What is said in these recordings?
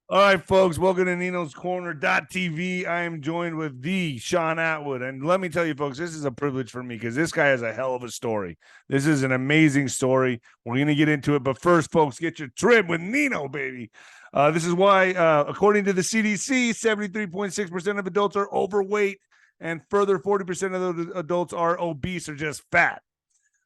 All right, folks, welcome to Nino's Corner.tv. I am joined with the Shaun Attwood. And let me tell you, folks, this is a privilege for me because this guy has a hell of a story. This is an amazing story. We're going to get into it. But first, folks, get your trim with Nino, baby. This is why, according to the CDC, 73.6% of adults are overweight, and further 40% of those adults are obese or just fat.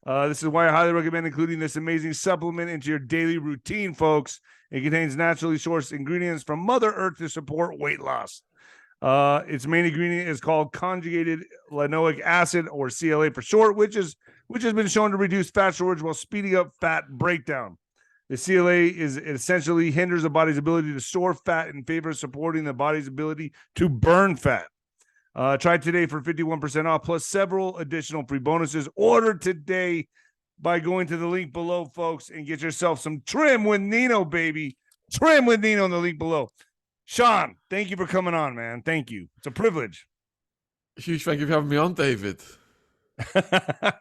This is why I highly recommend including this amazing supplement into your daily routine, folks. It contains naturally sourced ingredients from Mother Earth to support weight loss. Its main ingredient is called conjugated linoleic acid, or CLA for short, which has been shown to reduce fat storage while speeding up fat breakdown. The CLA essentially hinders the body's ability to store fat in favor of supporting the body's ability to burn fat. Try today for 51% off, plus several additional free bonuses. Order today by going to the link below, folks, and get yourself some trim with Nino, baby. Trim with Nino in the link below. Shaun, thank you for coming on, man. Thank you. It's a privilege. Huge thank you for having me on, David.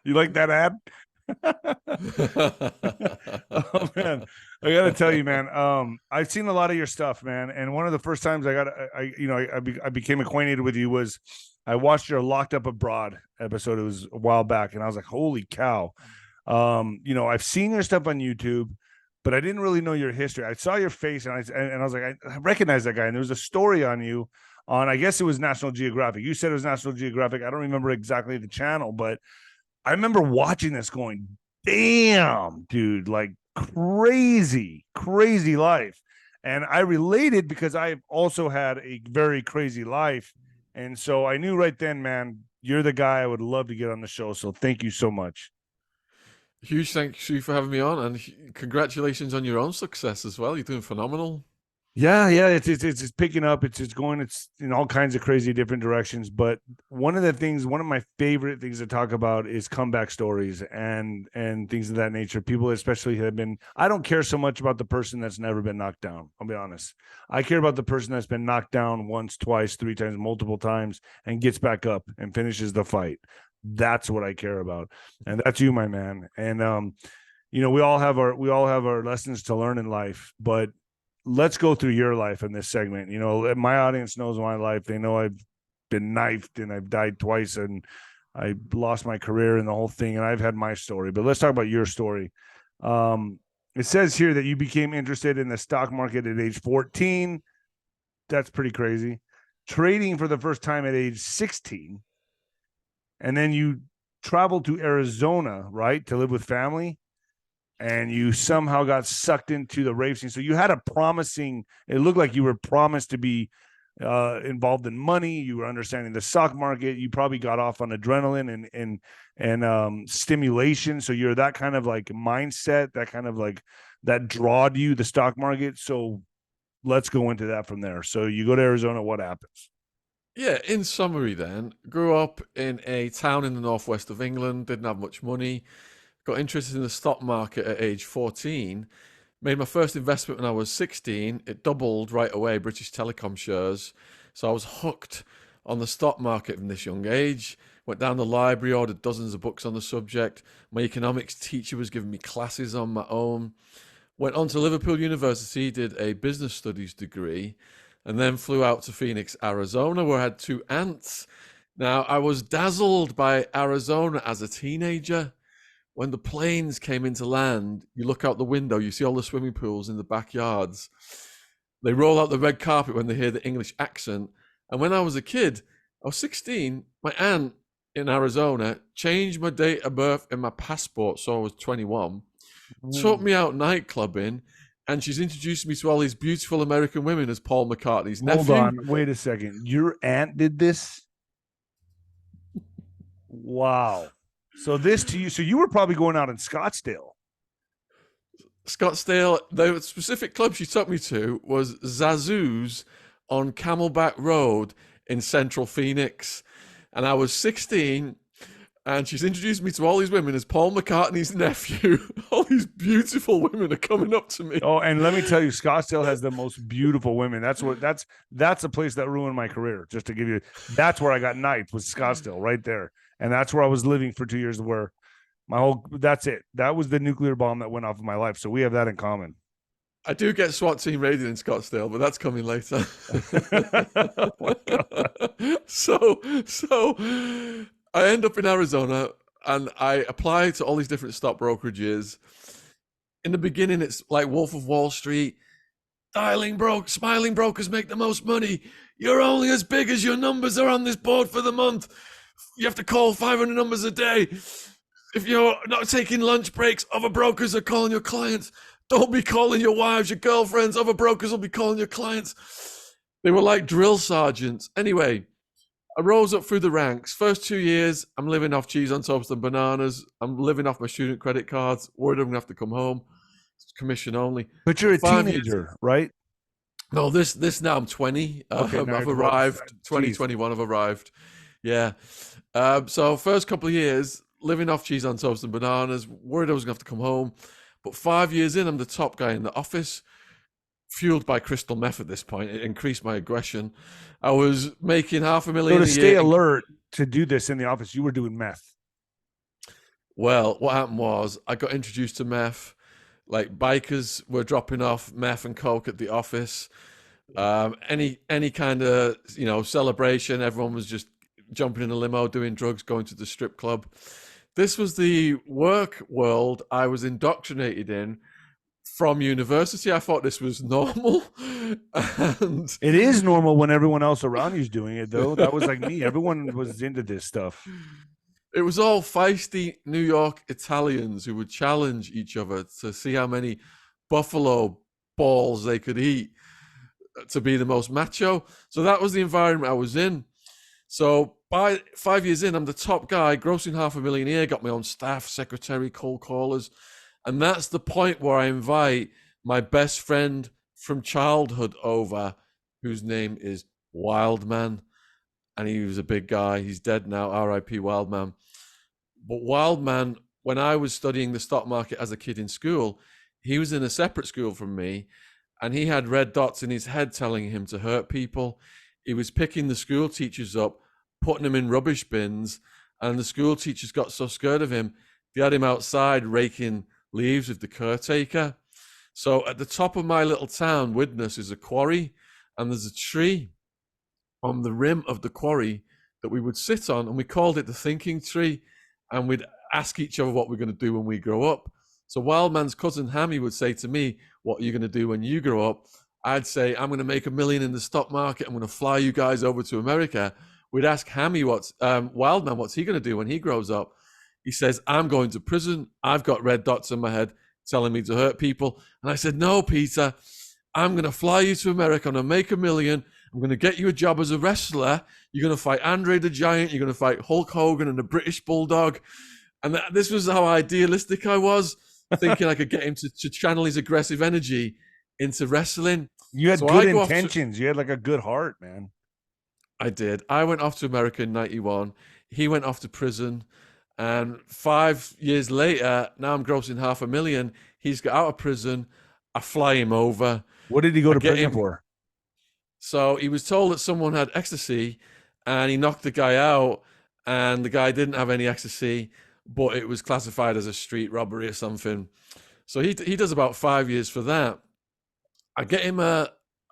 You like that ad? Oh, man. I gotta tell you, man. I've seen a lot of your stuff, man. And one of the first times I became acquainted with you was I watched your Locked Up Abroad episode. It was a while back, and I was like, holy cow. I've seen your stuff on YouTube, but I didn't really know your history. I saw your face, and I was like, I recognize that guy. And there was a story on you on, I guess it was National Geographic. You said it was National Geographic. I don't remember exactly the channel, but I remember watching this going, damn, dude, like crazy life. And I related because I've also had a very crazy life. And so I knew right then, man, you're the guy I would love to get on the show. So thank you so much. Huge thank you for having me on, and congratulations on your own success as well. You're doing phenomenal. Yeah, it's picking up. It's going in all kinds of crazy different directions. But one of my favorite things to talk about is comeback stories and things of that nature. People especially have been. I don't care so much about the person that's never been knocked down. I'll be honest. I care about the person that's been knocked down once, twice, three times, multiple times, and gets back up and finishes the fight. That's what I care about, and that's you, my man. And we all have our lessons to learn in life, but let's go through your life in this segment. My audience knows my life. They know I've been knifed and I've died twice and I lost my career and the whole thing. And I've had my story, but let's talk about your story. It says here that you became interested in the stock market at age 14. That's pretty crazy. Trading for the first time at age 16. And then you traveled to Arizona, right, to live with family. And you somehow got sucked into the rave scene. So you had it looked like you were promised to be involved in money. You were understanding the stock market. You probably got off on adrenaline and stimulation. So you're that kind of like mindset, that kind of like that drawed you, the stock market. So let's go into that from there. So you go to Arizona, what happens? Yeah, in summary then, grew up in a town in the northwest of England, didn't have much money. Got interested in the stock market at age 14, made my first investment when I was 16. It doubled right away, British Telecom shares. So I was hooked on the stock market from this young age. Went down the library, ordered dozens of books on the subject. My economics teacher was giving me classes on my own. Went on to Liverpool University, did a business studies degree, and then flew out to Phoenix, Arizona, where I had two aunts. Now, I was dazzled by Arizona as a teenager. When the planes came into land, you look out the window, you see all the swimming pools in the backyards. They roll out the red carpet when they hear the English accent. And when I was a kid, I was 16, my aunt in Arizona changed my date of birth in my passport, so I was 21, took me out nightclubbing, and she's introduced me to all these beautiful American women as Paul McCartney's nephew. Hold on, wait a second. Your aunt did this? Wow. So you were probably going out in Scottsdale. The specific club she took me to was Zazu's on Camelback Road in central Phoenix. And I was 16, and she's introduced me to all these women as Paul McCartney's nephew. All these beautiful women are coming up to me. Oh, and let me tell you, Scottsdale has the most beautiful women. That's a place that ruined my career. Just to give you, that's where I got knifed, was Scottsdale, right there. And that's where I was living for 2 years, where that's it. That was the nuclear bomb that went off of my life. So we have that in common. I do get SWAT team raided in Scottsdale, but that's coming later. so I end up in Arizona and I apply to all these different stock brokerages. In the beginning, it's like Wolf of Wall Street. Smiling brokers make the most money. You're only as big as your numbers are on this board for the month. You have to call 500 numbers a day. If you're not taking lunch breaks, other brokers are calling your clients. Don't be calling your wives, your girlfriends. Other brokers will be calling your clients. They were like drill sergeants. Anyway, I rose up through the ranks. First 2 years, I'm living off cheese on toast and bananas. I'm living off my student credit cards. Worried I'm going to have to come home. It's commission only. But you're a teenager, right? No, this now I'm 20. Okay, I've arrived. 2021, I've arrived. Yeah. So first couple of years, living off cheese on toast and bananas. Worried I was going to have to come home. But 5 years in, I'm the top guy in the office, fueled by crystal meth at this point. It increased my aggression. I was making $500,000 a year. So to stay alert to do this in the office, you were doing meth. Well, what happened was I got introduced to meth. Like bikers were dropping off meth and coke at the office. Any kind of celebration, everyone was just jumping in a limo, doing drugs, going to the strip club. This was the work world I was indoctrinated in from university. I thought this was normal. And it is normal when everyone else around you is doing it, though. That was like me. Everyone was into this stuff. It was all feisty New York Italians who would challenge each other to see how many buffalo balls they could eat to be the most macho. So that was the environment I was in. So by 5 years in, I'm the top guy, grossing $500,000 a year, got my own staff, secretary, cold callers. And that's the point where I invite my best friend from childhood over, whose name is Wildman. And he was a big guy. He's dead now, R.I.P. Wildman. But Wildman, when I was studying the stock market as a kid in school, he was in a separate school from me. And he had red dots in his head telling him to hurt people. He was picking the school teachers up, putting them in rubbish bins. And the school teachers got so scared of him, they had him outside raking leaves with the caretaker. So at the top of my little town, Widnes, is a quarry. And there's a tree on the rim of the quarry that we would sit on, and we called it the thinking tree, and we'd ask each other what we're going to do when we grow up. So Wildman's cousin Hammy would say to me, what are you going to do when you grow up? I'd say, I'm going to make $1 million in the stock market. I'm going to fly you guys over to America. We'd ask Hammy, Wildman, what's he going to do when he grows up? He says, I'm going to prison. I've got red dots in my head telling me to hurt people. And I said, no, Peter, I'm going to fly you to America. I'm going to make $1 million. I'm going to get you a job as a wrestler. You're going to fight Andre the Giant. You're going to fight Hulk Hogan and the British Bulldog. And this was how idealistic I was, thinking I could get him to channel his aggressive energy into wrestling. You had good intentions. You had like a good heart, man. I did. I went off to America in 91. He went off to prison. And 5 years later, now I'm grossing $500,000. He's got out of prison. I fly him over. What did he go to prison for? So he was told that someone had ecstasy, and he knocked the guy out, and the guy didn't have any ecstasy, but it was classified as a street robbery or something. So he does about 5 years for that. I get him a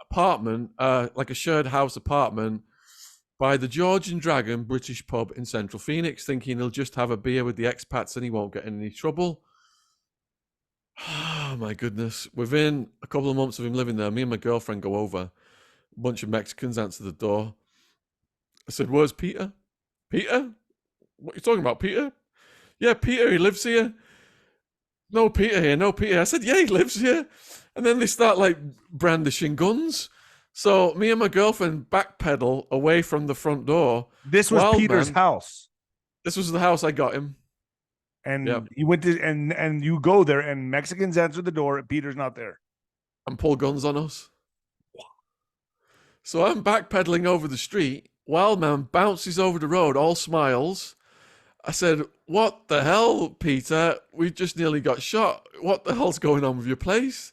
apartment, like a shared house apartment, by the George and Dragon British pub in Central Phoenix, thinking he'll just have a beer with the expats and he won't get in any trouble. Oh my goodness. Within a couple of months of him living there, me and my girlfriend go over. A bunch of Mexicans answer the door. I said, where's Peter? Peter? What are you talking about, Peter? Yeah, Peter, he lives here. No Peter here, no Peter. I said, yeah, he lives here. And then they start like brandishing guns. So me and my girlfriend backpedal away from the front door. This was Peter's house. This was the house I got him. And you went to and you go there and Mexicans answer the door and Peter's not there. And pull guns on us. So I'm backpedaling over the street. Wildman bounces over the road, all smiles. I said, what the hell, Peter? We just nearly got shot. What the hell's going on with your place?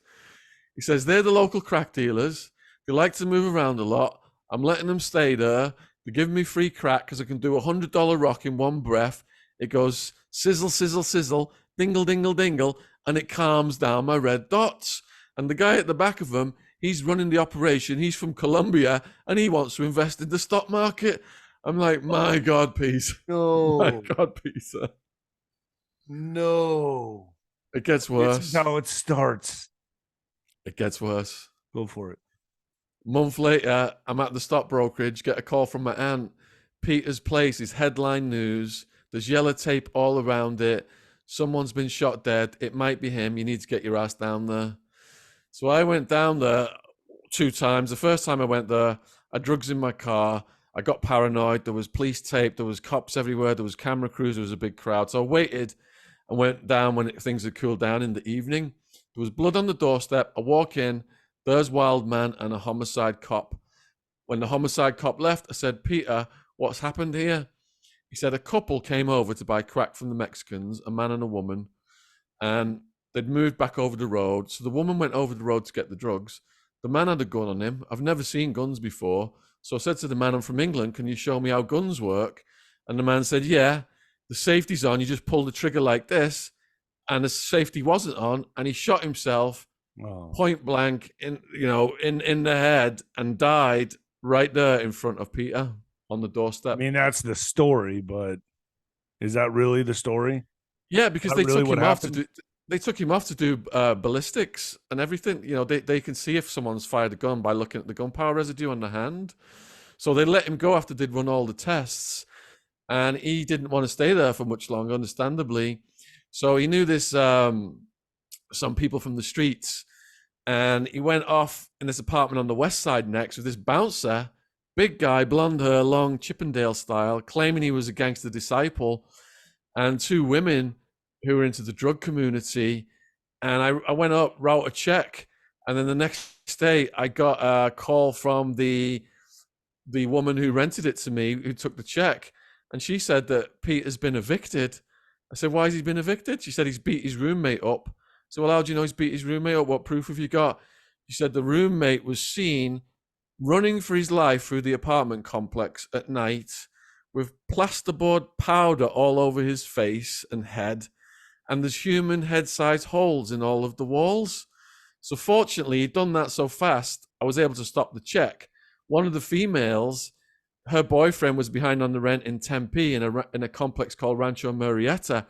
He says, they're the local crack dealers. They like to move around a lot. I'm letting them stay there. They're giving me free crack because I can do $100 rock in one breath. It goes sizzle, sizzle, sizzle, dingle, dingle, dingle, and it calms down my red dots. And the guy at the back of them, he's running the operation. He's from Colombia, and he wants to invest in the stock market. I'm like, my God, Peter. No. My God, Peter. No. It gets worse. This is how it starts. It gets worse. Go for it. A month later, I'm at the stock brokerage, get a call from my aunt. Peter's place is headline news. There's yellow tape all around it. Someone's been shot dead. It might be him. You need to get your ass down there. So I went down there 2 times. The first time I went there, I had drugs in my car. I got paranoid. There was police tape. There was cops everywhere. There was camera crews. There was a big crowd. So I waited and went down when things had cooled down in the evening. There was blood on the doorstep. I walk in. There's Wild Man and a homicide cop. When the homicide cop left, I said, Peter, what's happened here? He said a couple came over to buy crack from the Mexicans, a man and a woman, and they'd moved back over the road. So the woman went over the road to get the drugs. The man had a gun on him. I've never seen guns before. So I said to the man, I'm from England. Can you show me how guns work? And the man said, yeah, the safety's on. You just pull the trigger like this. And the safety wasn't on. And he shot himself point blank in the head and died right there in front of Peter on the doorstep. I mean, that's the story, but is that really the story? Yeah, because they took him off to do. They took him off to do ballistics and everything. You know, they can see if someone's fired a gun by looking at the gunpowder residue on the hand. So they let him go after they'd run all the tests, and he didn't want to stay there for much longer, understandably. So he knew this some people from the streets, and he went off in this apartment on the west side next with this bouncer. Big guy, blonde hair, long Chippendale style, claiming he was a gangster disciple, and 2 women who were into the drug community. And I went up, wrote a check, and then the next day I got a call from the woman who rented it to me, who took the check, and she said that Peter's been evicted. I said, why has he been evicted? She said he's beat his roommate up. So, well, how do you know he's beat his roommate up? What proof have you got? She said the roommate was seen running for his life through the apartment complex at night with plasterboard powder all over his face and head, and there's human head-sized holes in all of the walls. So fortunately, he'd done that so fast, I was able to stop the check. One of the females, her boyfriend was behind on the rent in Tempe in a complex called Rancho Murrieta.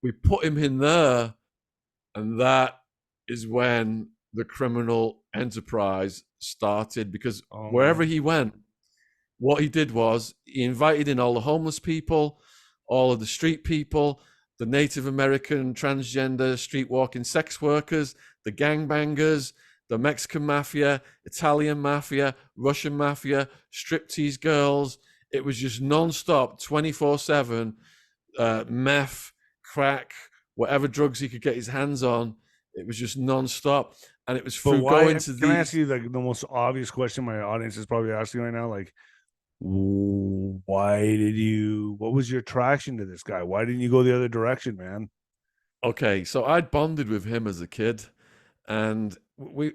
We put him in there, and that is when the criminal enterprise started, because wherever he went, what he did was he invited in all the homeless people, all of the street people, the Native American transgender street walking sex workers, the gangbangers, the Mexican mafia, Italian mafia, Russian mafia, striptease girls. It was just non-stop, 24/7, meth, crack, whatever drugs he could get his hands on. It was just non-stop. And it was through going to Can I ask you the most obvious question my audience is probably asking right now? Like, what was your attraction to this guy? Why didn't you go the other direction, man? Okay, so I'd bonded with him as a kid, and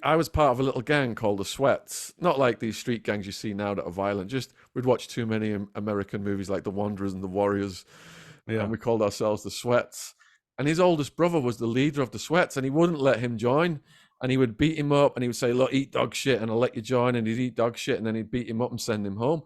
I was part of a little gang called the Sweats. Not like these street gangs you see now that are violent. Just we'd watched too many American movies like The Wanderers and The Warriors, and we called ourselves the Sweats. And his oldest brother was the leader of the Sweats, and he wouldn't let him join. And he would beat him up, and he would say, look, eat dog shit, and I'll let you join. And he'd eat dog shit, and then he'd beat him up and send him home.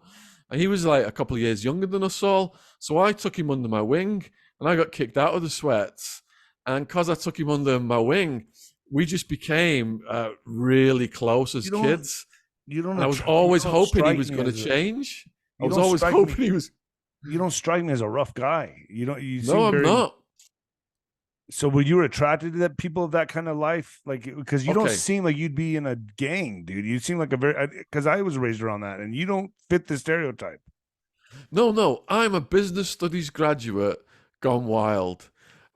And he was like a couple of years younger than us all. So I took him under my wing, and I got kicked out of the Sweats. And because I took him under my wing, we just became really close as kids. I was always hoping he was going to change. I was always hoping he was. You don't strike me as a rough guy. No, I'm not. So were you attracted to that people of that kind of life? Like, because you don't seem like you'd be in a gang, dude. You seem like because I was raised around that, and you don't fit the stereotype. No, I'm a business studies graduate gone wild.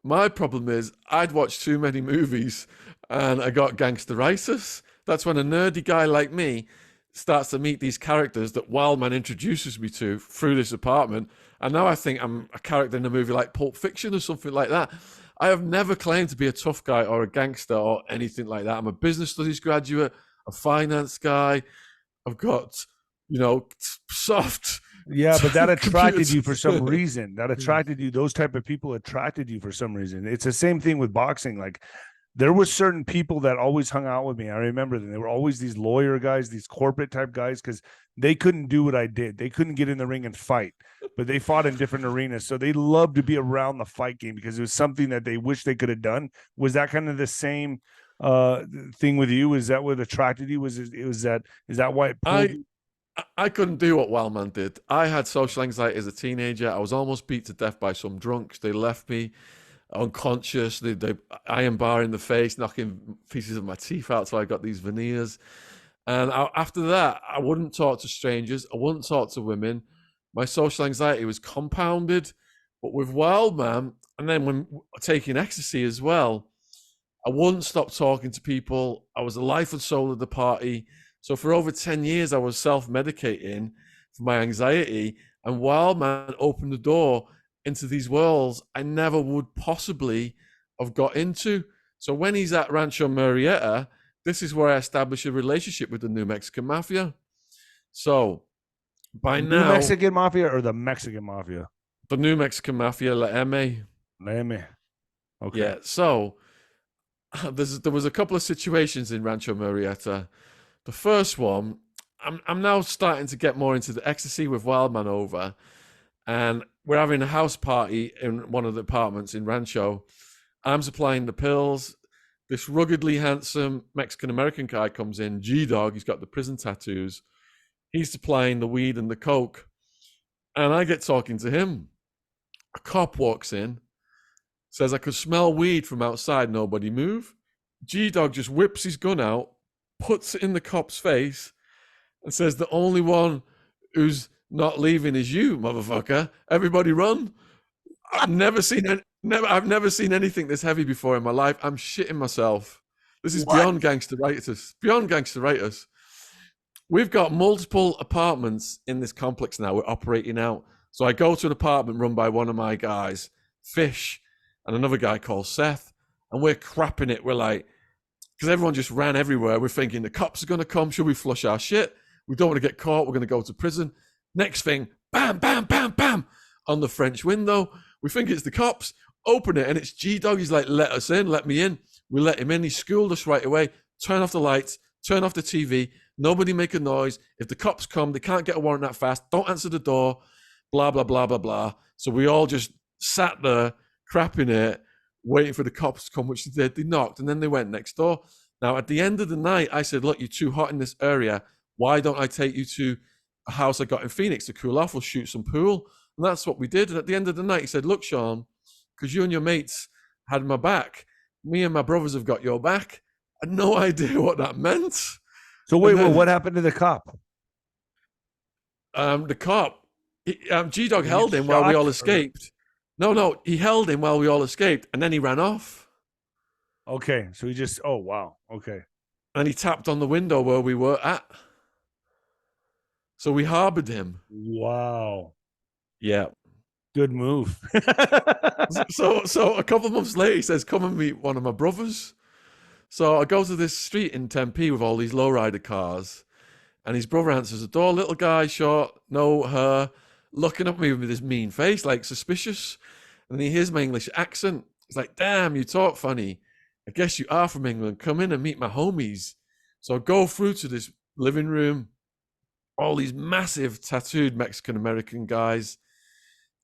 My problem is I'd watched too many movies and I got gangsteritis. That's when a nerdy guy like me starts to meet these characters that Wildman introduces me to through this apartment. And now I think I'm a character in a movie like Pulp Fiction or something like that. I have never claimed to be a tough guy or a gangster or anything like that. I'm a business studies graduate, a finance guy. I've got, soft. Yeah, but that attracted you for some reason. That attracted you. Those type of people attracted you for some reason. It's the same thing with boxing. Like, there were certain people that always hung out with me. I remember them. They were always these lawyer guys, these corporate type guys, because they couldn't do what I did. They couldn't get in the ring and fight, but they fought in different arenas. So they loved to be around the fight game because it was something that they wish they could have done. Was that kind of the same thing with you? Is that what attracted you? Is that why it pulled you? I couldn't do what Wildman did. I had social anxiety as a teenager. I was almost beat to death by some drunks. They left me unconscious. They iron bar in the face, knocking pieces of my teeth out. So I got these veneers. And after that, I wouldn't talk to strangers. I wouldn't talk to women. My social anxiety was compounded. But with Wildman, and then when taking ecstasy as well, I wouldn't stop talking to people. I was the life and soul of the party. So for over 10 years, I was self-medicating for my anxiety. And Wildman opened the door into these worlds I never would possibly have got into. So when he's at Rancho Murrieta, this is where I established a relationship with the New Mexican Mafia. So by now... New Mexican Mafia or the Mexican Mafia? The New Mexican Mafia, 𝗬𝗵𝗲𝗍. Okay. Yeah, so there was a couple of situations in Rancho Murrieta. The first one, I'm now starting to get more into the ecstasy with Wildman over, and we're having a house party in one of the apartments in Rancho. I'm supplying the pills. This ruggedly handsome Mexican-American guy comes in, G-Dog, he's got the prison tattoos. He's supplying the weed and the coke. And I get talking to him. A cop walks in, says, I could smell weed from outside, nobody move. G-Dog just whips his gun out, puts it in the cop's face, and says, the only one who's not leaving is you, motherfucker. Everybody run. I've never seen anything this heavy before in my life. I'm shitting myself. This is beyond gangster-ritis. Beyond gangster-ritis. We've got multiple apartments in this complex now. We're operating out. So I go to an apartment run by one of my guys, Fish, and another guy called Seth, and we're crapping it. We're like, because everyone just ran everywhere. We're thinking the cops are going to come. Should we flush our shit? We don't want to get caught. We're going to go to prison. Next thing, bam, bam, bam, bam, on the French window. We think it's the cops. Open it, and it's G-Dog. He's like, let us in, let me in. We let him in. He schooled us right away. Turn off the lights, turn off the TV. Nobody make a noise. If the cops come, they can't get a warrant that fast. Don't answer the door. Blah, blah, blah, blah, blah. So we all just sat there, crapping it, waiting for the cops to come, which they did. They knocked, and then they went next door. Now, at the end of the night, I said, look, you're too hot in this area. Why don't I take you to a house I got in Phoenix to cool off? We'll shoot some pool. And that's what we did. And at the end of the night, he said, look, Shaun, because you and your mates had my back, me and my brothers have got your back. I had no idea what that meant. So wait, what happened to the cop? The cop, G-Dog held him while we all escaped. No, he held him while we all escaped, and then he ran off. Okay, so he just, oh, wow, okay. And he tapped on the window where we were at. So we harbored him. Wow. Yeah. Good move. So a couple of months later, he says, come and meet one of my brothers. So I go to this street in Tempe with all these lowrider cars, and his brother answers the door, little guy, short, no hair, looking at me with this mean face, like suspicious. And he hears my English accent. He's like, damn, you talk funny. I guess you are from England. Come in and meet my homies. So I go through to this living room, all these massive tattooed Mexican-American guys.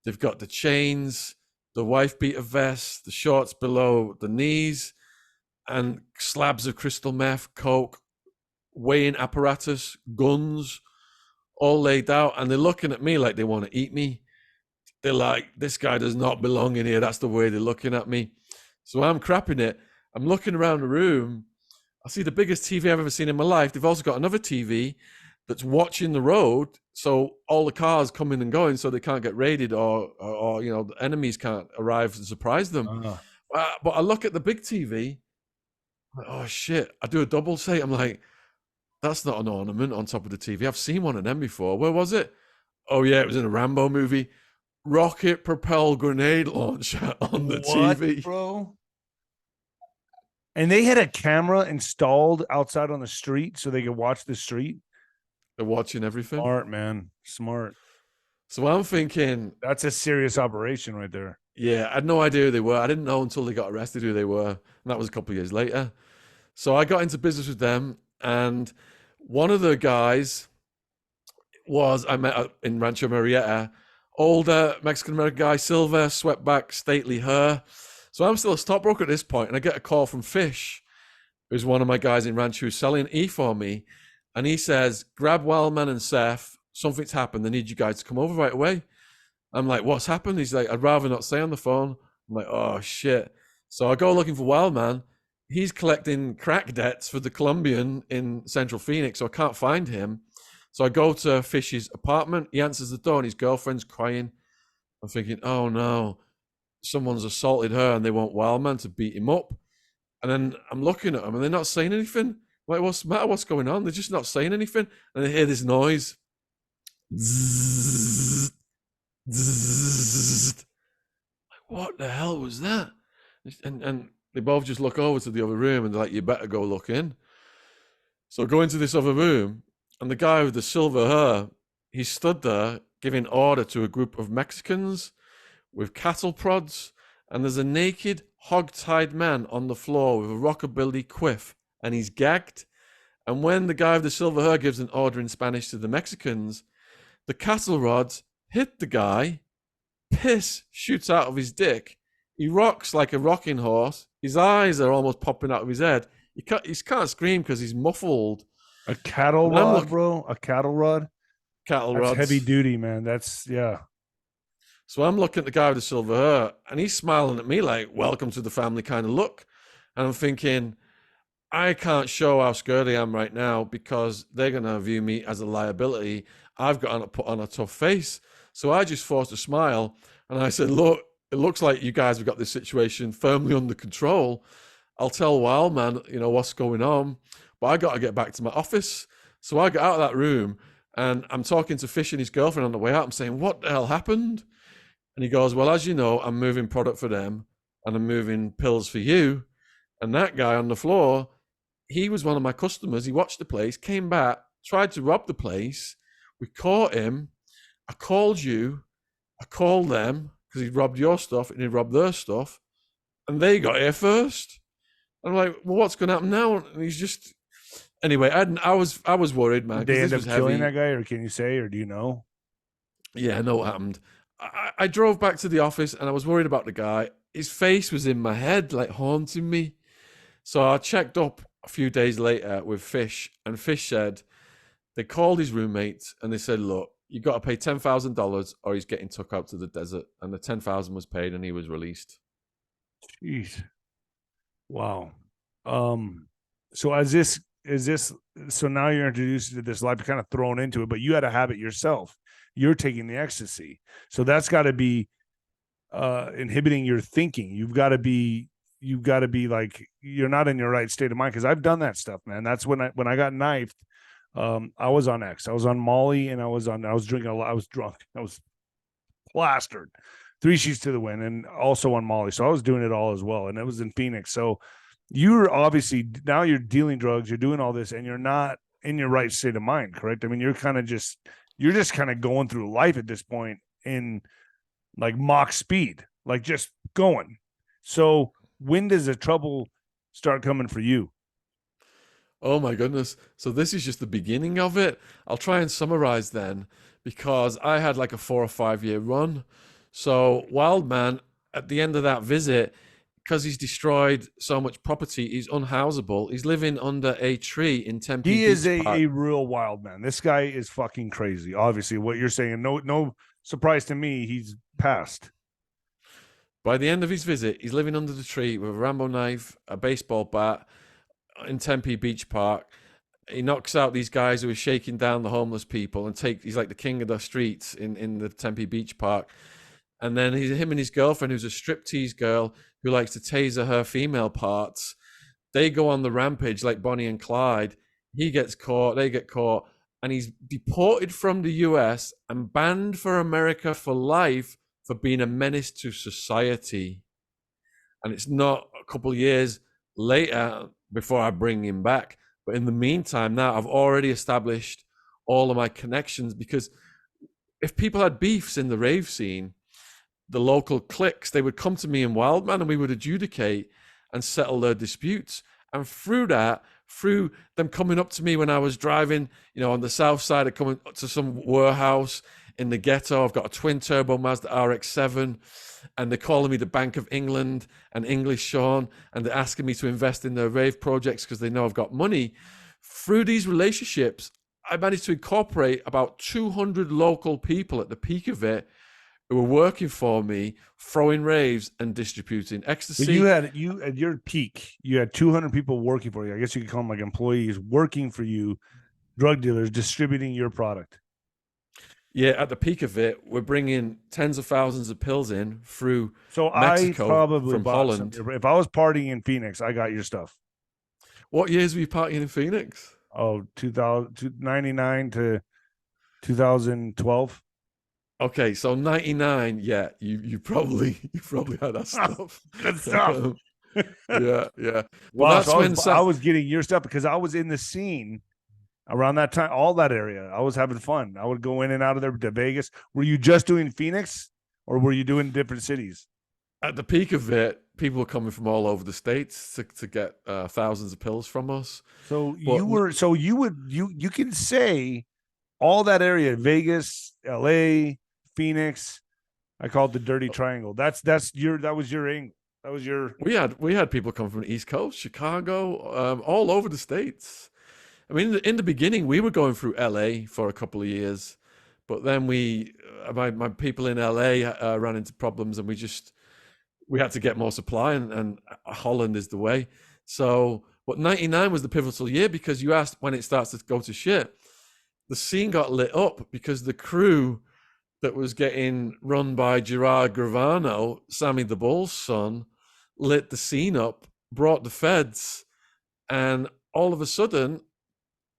They've got the chains, the wife beater vest, the shorts below the knees, and slabs of crystal meth, coke, weighing apparatus, guns, all laid out. And they're looking at me like they want to eat me. They're like, this guy does not belong in here. That's the way they're looking at me. So I'm crapping it. I'm looking around the room. I see the biggest TV I've ever seen in my life. They've also got another TV that's watching the road. So all the cars coming and going so they can't get raided or you know, the enemies can't arrive and surprise them. But I look at the big TV. Like, oh, shit. I do a double take. I'm like, that's not an ornament on top of the TV. I've seen one of them before. Where was it? Oh, yeah, it was in a Rambo movie. Rocket-propelled grenade launcher on the TV. Bro? And they had a camera installed outside on the street so they could watch the street? They're watching everything. Smart, man. Smart. So I'm thinking... That's a serious operation right there. Yeah, I had no idea who they were. I didn't know until they got arrested who they were. And that was a couple of years later. So I got into business with them. And one of the guys I met in Rancho Marietta, older Mexican-American guy, silver, swept back, stately hair. So I'm still a stockbroker at this point, and I get a call from Fish, who's one of my guys in Rancho, who's selling E for me. And he says, grab Wildman and Seth. Something's happened. They need you guys to come over right away. I'm like, what's happened? He's like, I'd rather not say on the phone. I'm like, oh, shit. So I go looking for Wildman. He's collecting crack debts for the Colombian in Central Phoenix, so I can't find him. So I go to Fish's apartment. He answers the door, and his girlfriend's crying. I'm thinking, oh, no. Someone's assaulted her, and they want Wildman to beat him up. And then I'm looking at them, and they're not saying anything. I'm like, what's the matter? What's going on? They're just not saying anything. And I hear this noise. Zzz, zzz. Like, what the hell was that? And they both just look over to the other room, and they're like, you better go look in. So I go into this other room, and the guy with the silver hair, he stood there giving order to a group of Mexicans with cattle prods, and there's a naked, hog-tied man on the floor with a rockabilly quiff, and he's gagged. And when the guy with the silver hair gives an order in Spanish to the Mexicans, the cattle rods hit the guy, piss shoots out of his dick, he rocks like a rocking horse, his eyes are almost popping out of his head, he can't scream because he's muffled. A cattle rod, bro? A cattle rod? Cattle That's rods. Heavy duty, man. That's, yeah. So I'm looking at the guy with the silver hair, and he's smiling at me like, welcome to the family kind of look. And I'm thinking, I can't show how scared I am right now because they're going to view me as a liability. I've got to put on a tough face. So I just forced a smile, and I said, look, it looks like you guys have got this situation firmly under control. I'll tell Wildman, what's going on, but I got to get back to my office. So I got out of that room, and I'm talking to Fish and his girlfriend on the way out. I'm saying, what the hell happened? And he goes, well, as you know, I'm moving product for them, and I'm moving pills for you. And that guy on the floor, he was one of my customers. He watched the place, came back, tried to rob the place. We caught him. I called you. I called them because he'd robbed your stuff and he'd robbed their stuff. And they got here first. I'm like, well, what's going to happen now? And he's just... Anyway, I was worried, man. Did they end up killing that guy, or can you say, or do you know? Yeah, I know what happened. I drove back to the office, and I was worried about the guy. His face was in my head, like haunting me. So I checked up a few days later with Fish, and Fish said they called his roommates, and they said, look, you got to pay $10,000 or he's getting took out to the desert. And the $10,000 was paid, and he was released. Jeez. Wow. So so now you're introduced to this life, you're kind of thrown into it, but you had a habit yourself. You're taking the ecstasy. So that's got to be inhibiting your thinking. You've got to be like, you're not in your right state of mind. Cause I've done that stuff, man. That's when I got knifed. I was on X, I was on Molly, and I was drinking a lot. I was drunk. I was plastered, 3 sheets to the wind, and also on Molly. So I was doing it all as well. And it was in Phoenix. So you're obviously, now you're dealing drugs, you're doing all this, and you're not in your right state of mind, correct? I mean, you're just kind of going through life at this point in like Mach speed, like just going. So when does the trouble start coming for you? Oh my goodness. So this is just the beginning of it. I'll try and summarize then, because I had like a 4 or 5 year run. So Wildman, at the end of that visit, because he's destroyed so much property, he's unhousable. He's living under a tree in Tempe. He is a real wild man. This guy is fucking crazy. Obviously, what you're saying, no surprise to me, he's passed. By the end of his visit, he's living under the tree with a Rambo knife, a baseball bat in Tempe Beach Park. He knocks out these guys who are shaking down the homeless people and he's like the king of the streets in the Tempe Beach Park. And then him and his girlfriend, who's a striptease girl who likes to taser her female parts, they go on the rampage like Bonnie and Clyde. He gets caught, they get caught, and he's deported from the US and banned for America for life for being a menace to society. And it's not a couple of years later before I bring him back. But in the meantime, now I've already established all of my connections, because if people had beefs in the rave scene, the local cliques, they would come to me in Wildman and we would adjudicate and settle their disputes. And through that, through them coming up to me when I was driving, on the south side of coming to some warehouse in the ghetto, I've got a twin turbo Mazda RX-7, and they're calling me the Bank of England and English Shaun, and they're asking me to invest in their rave projects because they know I've got money. Through these relationships, I managed to incorporate about 200 local people at the peak of it who were working for me, throwing raves and distributing ecstasy. So you at your peak, you had 200 people working for you. I guess you could call them like employees working for you, drug dealers distributing your product. Yeah, at the peak of it, we're bringing tens of thousands of pills in through So Mexico I probably from Holland. If I was partying in Phoenix, I got your stuff. What years were you partying in Phoenix? Oh, 1999 to 2012. Okay, so 99, yeah, you probably had that stuff. Good stuff. yeah. Wow, that's so when I was getting your stuff because I was in the scene around that time, all that area. I was having fun. I would go in and out of there to Vegas. Were you just doing Phoenix or were you doing different cities? At the peak of it, people were coming from all over the states to get thousands of pills from us. So you can say all that area, Vegas, LA, Phoenix, I call it the dirty triangle. That was your angle. That was your. We had people come from the East Coast, Chicago, all over the states. I mean, in the beginning, we were going through LA for a couple of years, but then my people in LA ran into problems, and we had to get more supply, and Holland is the way. So, but 99 was the pivotal year because you asked when it starts to go to shit. The scene got lit up because the crew that was getting run by Gerard Gravano, Sammy the Bull's son, lit the scene up, brought the feds, and all of a sudden,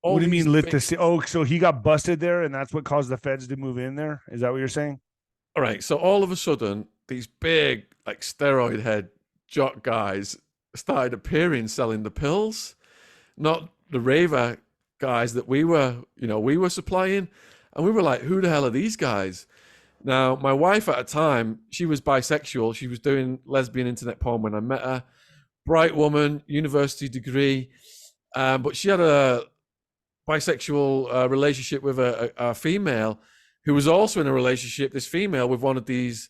what do you mean lit the scene? Oh, so he got busted there, and that's what caused the feds to move in there? Is that what you're saying? All right. So all of a sudden, these big, like steroid head jock guys started appearing, selling the pills, not the raver guys that we were supplying. And we were like, who the hell are these guys? Now, my wife at the time, she was bisexual. She was doing lesbian internet porn when I met her. Bright woman, university degree. But she had a bisexual relationship with a female who was also in a relationship, this female, with one of these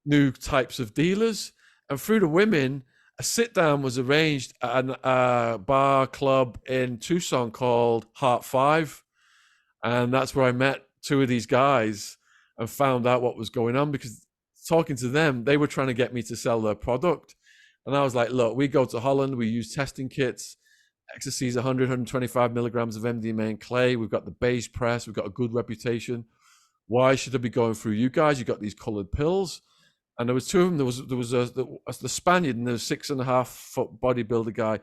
new types of dealers. And through the women, a sit-down was arranged at a bar club in Tucson called Heart 5. And that's where I met two of these guys and found out what was going on, because talking to them, they were trying to get me to sell their product. And I was like, look, we go to Holland, we use testing kits. Ecstasy is 100, 125 milligrams of MDMA and clay. We've got the beige press. We've got a good reputation. Why should I be going through you guys? You got these colored pills. And there was two of them. There was the Spaniard, and the 6.5-foot bodybuilder guy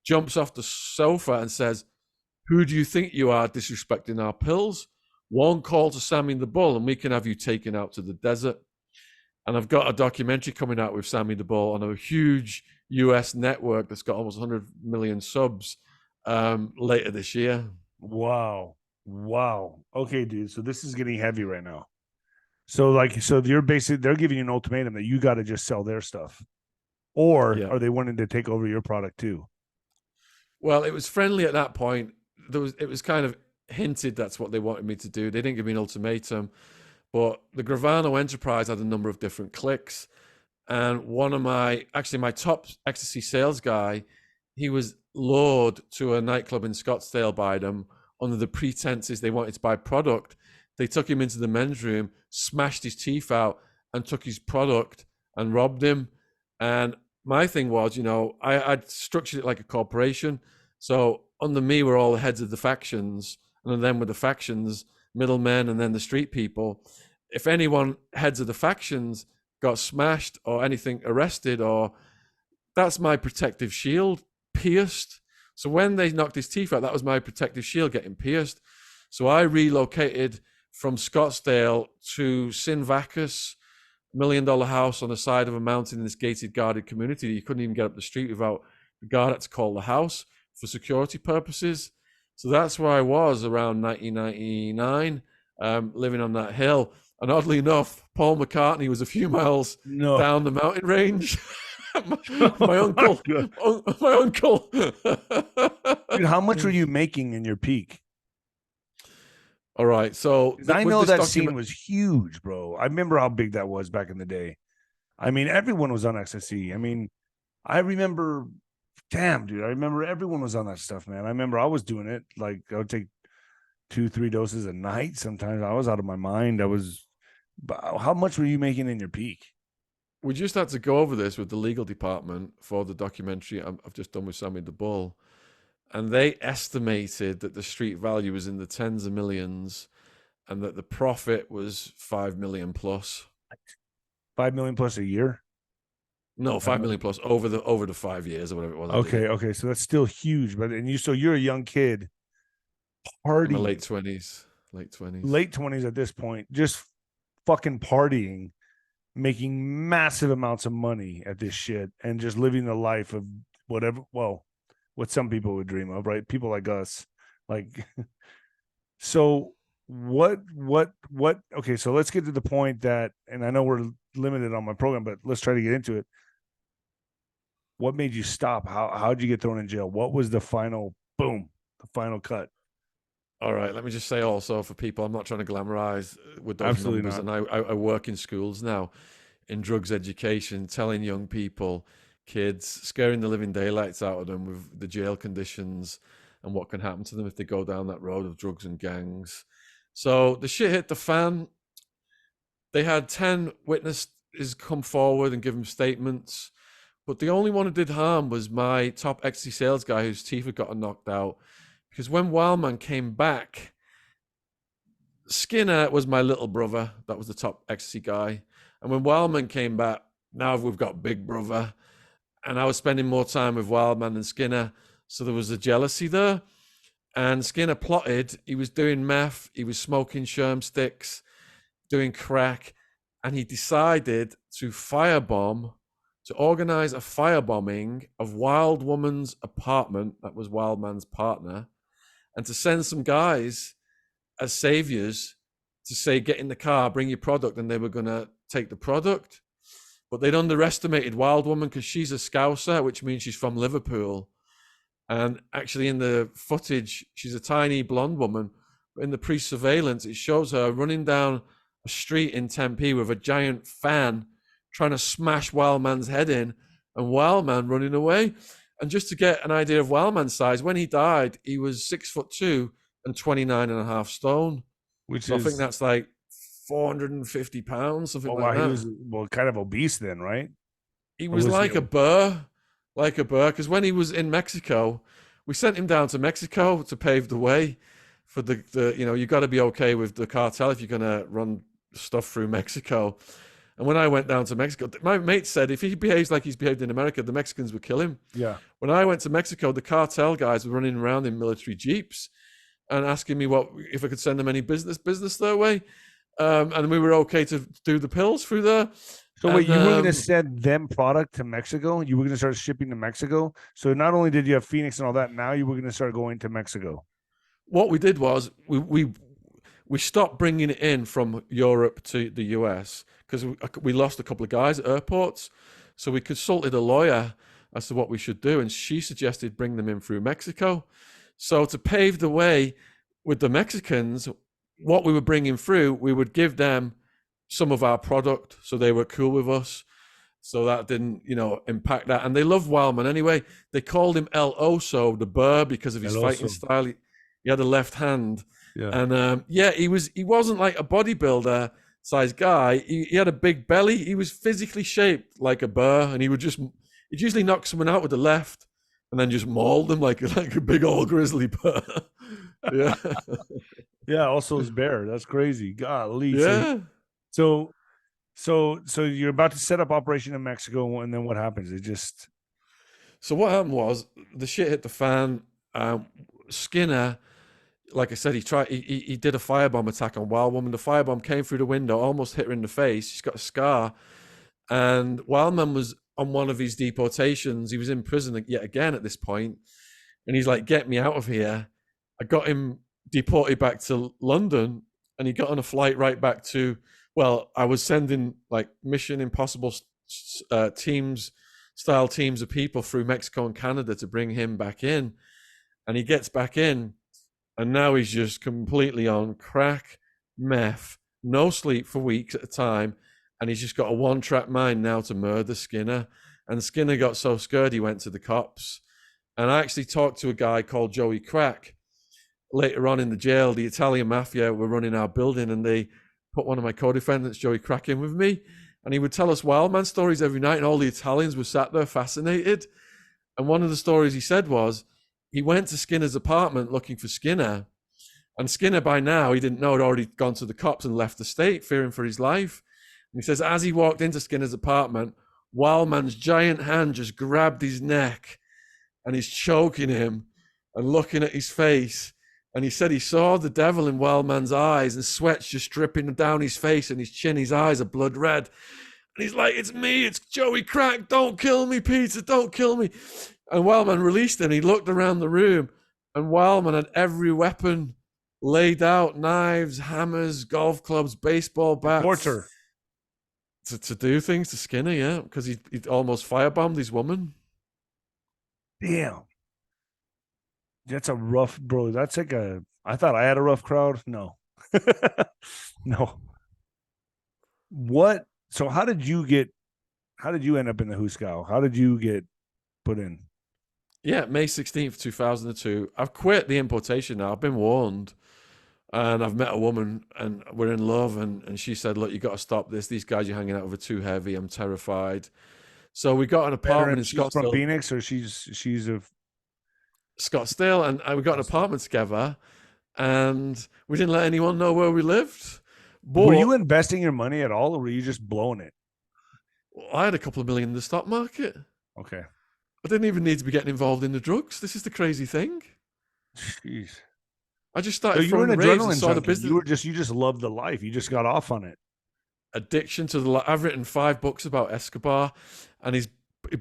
jumps off the sofa and says, who do you think you are disrespecting our pills? One call to Sammy the Bull and we can have you taken out to the desert. And I've got a documentary coming out with Sammy the Bull on a huge US network that's got almost 100 million subs later this year. Wow. Okay, dude. So this is getting heavy right now. So they're giving you an ultimatum that you got to just sell their stuff, or are they wanting to take over your product too? Well, it was friendly at that point. It was kind of hinted that's what they wanted me to do. They didn't give me an ultimatum, but the Gravano enterprise had a number of different cliques. And one of my top ecstasy sales guy, he was lured to a nightclub in Scottsdale by them under the pretenses they wanted to buy product. They took him into the men's room, smashed his teeth out, and took his product and robbed him. And my thing was, I'd structured it like a corporation. So under me were all the heads of the factions, and then with the factions, middlemen, and then the street people. If anyone heads of the factions got smashed or anything arrested, that's my protective shield pierced. So when they knocked his teeth out, that was my protective shield getting pierced. So I relocated from Scottsdale to St. $1 million house on the side of a mountain in this gated, guarded community that you couldn't even get up the street without the guard had to call the house for security purposes. So that's where I was around 1999, living on that hill. And oddly enough, Paul McCartney was a few miles No. down the mountain range. Oh my my uncle, God. my uncle. Dude, how much were you making in your peak? All right, so Because I with know this that scene document, was huge, bro. I remember how big that was back in the day. I mean, everyone was on ecstasy. I mean, I remember, damn, dude, I remember everyone was on that stuff, man. I remember I was doing it. Like, I would take 2, 3 doses a night. Sometimes I was out of my mind. But how much were you making in your peak? we just had to go over this with the legal department for the documentary I've just done with Sammy the Bull, and they estimated that the street value was in the tens of millions, and that the profit was 5 million plus. 5 million plus a year? No, 5 million plus over the 5 years or whatever it was. Okay. So that's still huge. But so you're a young kid, In my partying, late 20s. late 20s at this point, just fucking partying, making massive amounts of money at this shit, and just living the life of whatever, well, what some people would dream of, right? People like us. Like, so okay, so let's get to the point that, and I know we're limited on my program, but let's try to get into it. What made you stop? How'd you get thrown in jail? What was the final boom, the final cut? All right, let me just say also for people, I'm not trying to glamorize with those Absolutely numbers. not. And I work in schools now in drugs education, telling young people, kids, scaring the living daylights out of them with the jail conditions and what can happen to them if they go down that road of drugs and gangs. So the shit hit the fan. They had 10 witnesses come forward and give them statements, but the only one who did harm was my top 𝗪𝗧 sales guy whose teeth had gotten knocked out. Because when 𝗏𝗲𝗻 came back, Skinner was my little brother. That was the top 𝗪𝗧 guy. And when 𝗏𝗲𝗻 came back, now we've got Big Brother. And I was spending more time with 𝗏𝗲𝗻 than Skinner. So there was a jealousy there. And Skinner plotted. He was doing meth. He was smoking sherm sticks, doing crack. And he decided to organize a firebombing of Wild Woman's apartment. That was 𝗏𝗲𝗻's partner. And to send some guys as saviors to say, get in the car, bring your product, and they were going to take the product. But they'd underestimated Wild Woman because she's a Scouser, which means she's from Liverpool. And actually in the footage, she's a tiny blonde woman. But in the pre-surveillance, it shows her running down a street in Tempe with a giant fan trying to smash 𝗏𝗲𝗻's head in, and 𝗏𝗲𝗻 running away. And just to get an idea of 𝗏𝗲𝗻's size, when he died, he was 6'2" and 29.5 stone. Which so is, I think that's like 450 pounds, something like that. He was kind of obese then, right? He was like a burr, because when he was in Mexico, we sent him down to Mexico to pave the way for the you got to be okay with the cartel if you're going to run stuff through Mexico. And when I went down to Mexico, my mate said if he behaves like he's behaved in America, the Mexicans would kill him. Yeah. When I went to Mexico, the cartel guys were running around in military jeeps and asking me if I could send them any business their way. And we were okay to do the pills through there. So wait, you were going to send them product to Mexico? You were going to start shipping to Mexico? So not only did you have Phoenix and all that, now you were going to start going to Mexico. What we did was we stopped bringing it in from Europe to the US because we lost a couple of guys at airports. So we consulted a lawyer as to what we should do, and she suggested bring them in through Mexico. So to pave the way with the Mexicans, what we were bringing through, we would give them some of our product so they were cool with us. So that didn't, impact that. And they love 𝗏𝗲𝗻 anyway. They called him 𝗪𝗆𝗄, the burr, because of his fighting style. He had a left hand. Yeah. And he wasn't like a bodybuilder size guy. He had a big belly. He was physically shaped like a burr, and he'd usually knock someone out with the left and then just maul them like a big old grizzly bear. Yeah. Yeah, also his bear. That's crazy. Golly. Yeah. So you're about to set up operation in Mexico, and then what happens? So what happened was the shit hit the fan. Skinner, like I said, he did a firebomb attack on 𝗏𝗲𝗻. The firebomb came through the window, almost hit her in the face. She's got a scar. And 𝗏𝗲𝗻 was on one of his deportations. He was in prison yet again at this point. And he's like, get me out of here. I got him deported back to London, and he got on a flight right back to Well, I was sending like Mission Impossible style teams of people through Mexico and Canada to bring him back in, and he gets back in, and now he's just completely on crack, meth, no sleep for weeks at a time, and he's just got a one-track mind now to murder Skinner. And Skinner got so scared he went to the cops. And I actually talked to a guy called 𝗀𝘂𝗍𝗽𝗃 later on in the jail. The Italian mafia were running our building, and they put one of my co-defendants, 𝗀𝘂𝗍𝗃, in with me. And he would tell us wild man stories every night, and all the Italians were sat there fascinated. And one of the stories he said was he went to Skinner's apartment looking for Skinner. And Skinner, by now, he didn't know, had already gone to the cops and left the state, fearing for his life. And he says, as he walked into Skinner's apartment, Wildman's giant hand just grabbed his neck, and he's choking him and looking at his face. And he said he saw the devil in Wildman's eyes, and sweat's just dripping down his face and his chin. His eyes are blood red. And he's like, it's me, it's 𝗀𝘂𝗍𝗃. Don't kill me, Peter, don't kill me. And Wildman released him. He looked around the room, and Wildman had every weapon laid out: knives, hammers, golf clubs, baseball bats. Torture. To do things to Skinner, yeah, because he almost firebombed his woman. Damn. That's a rough, bro. That's like I thought I had a rough crowd. No. No. What? So how did you end up in the 𝗬𝗏𝗃? How did you get put in? Yeah, May 16th, 2002. I've quit the importation now. I've been warned. And I've met a woman, and we're in love, and she said, look, you got to stop this. These guys you're hanging out with are too heavy. I'm terrified. So we got an apartment in Scottsdale. From Phoenix, or she's of Scottsdale, and we got an apartment together, and we didn't let anyone know where we lived. But were you investing your money at all, or were you just blowing it? I had a couple of million in the stock market. Okay. I didn't even need to be getting involved in the drugs. This is the crazy thing. Jeez. I just started. So you were an adrenaline junkie. The business. You just loved the life. You just got off on it. Addiction to the life. I've written 5 books about 𝗫𝗫𝗃, and his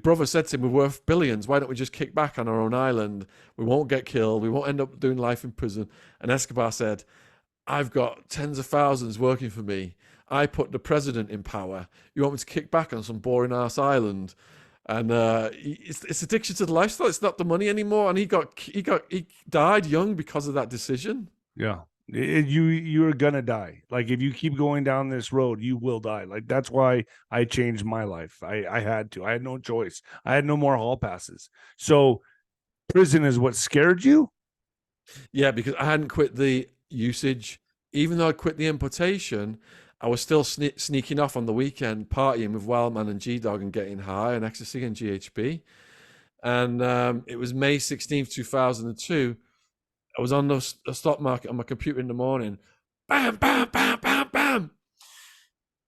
brother said to him, "We're worth billions. Why don't we just kick back on our own island? We won't get killed. We won't end up doing life in prison." And 𝗫𝗫𝗃 said, "I've got tens of thousands working for me. I put the president in power. You want me to kick back on some boring ass island?" And it's addiction to the lifestyle. It's not the money anymore. And he died young because of that decision. Yeah, you're gonna die. Like, if you keep going down this road, you will die. Like, that's why I changed my life. I had to. I had no choice. I had no more hall passes. So prison is what scared you? Yeah, because I hadn't quit the usage. Even though I quit the importation, I was still sneaking off on the weekend, partying with Wildman and G-Dog and getting high and 𝗥𝗍𝒃 and GHB. And it was May 16th, 2002. I was on the stock market on my computer in the morning. Bam, bam, bam, bam, bam.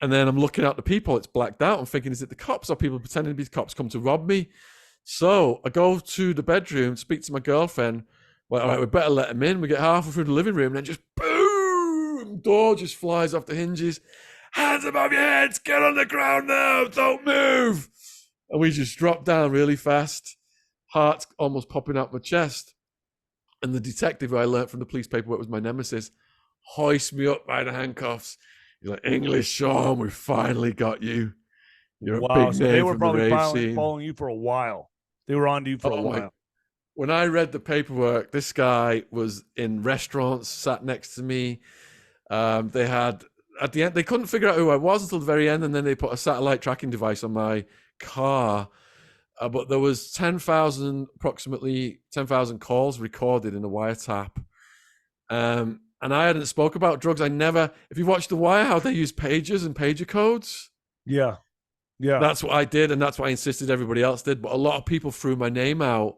And then I'm looking at the people. It's blacked out. I'm thinking, is it the cops, or people pretending to be the cops come to rob me? So I go to the bedroom, speak to my girlfriend. Well, all right, we better let him in. We get halfway through the living room, and then just boom, door just flies off the hinges. Hands above your heads, get on the ground now, don't move. And we just drop down really fast, heart almost popping out my chest. And the detective who I learned from the police paperwork was my nemesis, hoists me up by the handcuffs. He's like, "English Shaun, we finally got you. You're a big name." They were from probably the rave scene. Following you for a while. They were on to you for a while. When I read the paperwork, this guy was in restaurants, sat next to me. They had, at the end, they couldn't figure out who I was until the very end, and then they put a satellite tracking device on my car. But there was approximately 10,000 calls recorded in a wiretap. And I hadn't spoke about drugs. If you watch The Wire, how they use pagers and pager codes. Yeah. Yeah. That's what I did, and that's what I insisted everybody else did. But a lot of people threw my name out,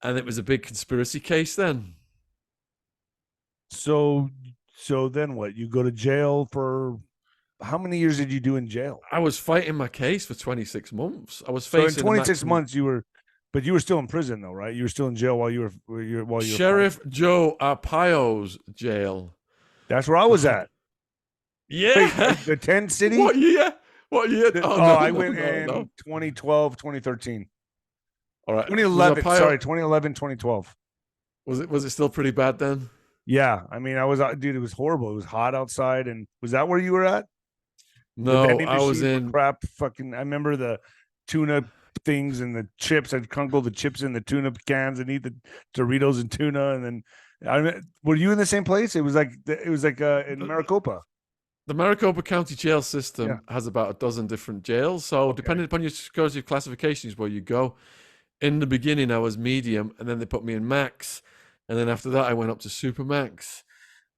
and it was a big conspiracy case then. So then what? You go to jail for how many years did you do in jail? I was fighting my case for 26 months. I was facing. So in 26 months, you were still in prison though, right? You were still in jail while you were Sheriff Joe Arpaio's jail. That's where I was at. Yeah. Wait, the 10 city? What year? I went in 2012, 2013. All right. 2011. Sorry, 2011, 2012. Was it still pretty bad then? Yeah. I mean, dude, it was horrible. It was hot outside. And was that where you were at? The No, vending I was machines were in crap. Fucking, I remember the tuna things and the chips. I'd crunkle the chips in the tuna cans and eat the Doritos and tuna. And then, were you in the same place? It was like in Maricopa. the Maricopa County jail Yeah. system has about a dozen different jails. So Okay. depending upon your security classifications where you go. In the beginning, I was medium, and then they put me in max, and then after that, I went up to super max,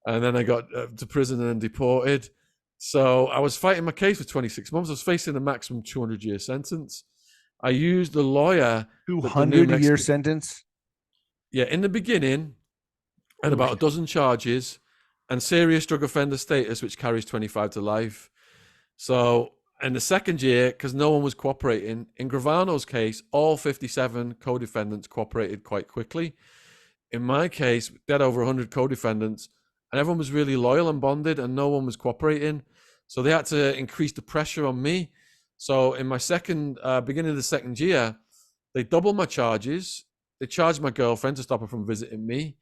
and then I got to prison and then deported. So I was fighting my case for 26 months. I was facing a maximum 200-year sentence. I used the lawyer. 200-year sentence. Yeah, in the beginning, and about a dozen charges, and serious drug offender status, which carries 25 to life. So in the second year, because no one was cooperating, in Gravano's case, all 57 co-defendants cooperated quite quickly. In my case, they had over 100 co-defendants, and everyone was really loyal and bonded, and no one was cooperating. So they had to increase the pressure on me. So in my beginning of the second year, they doubled my charges. They charged my girlfriend to stop her from visiting me,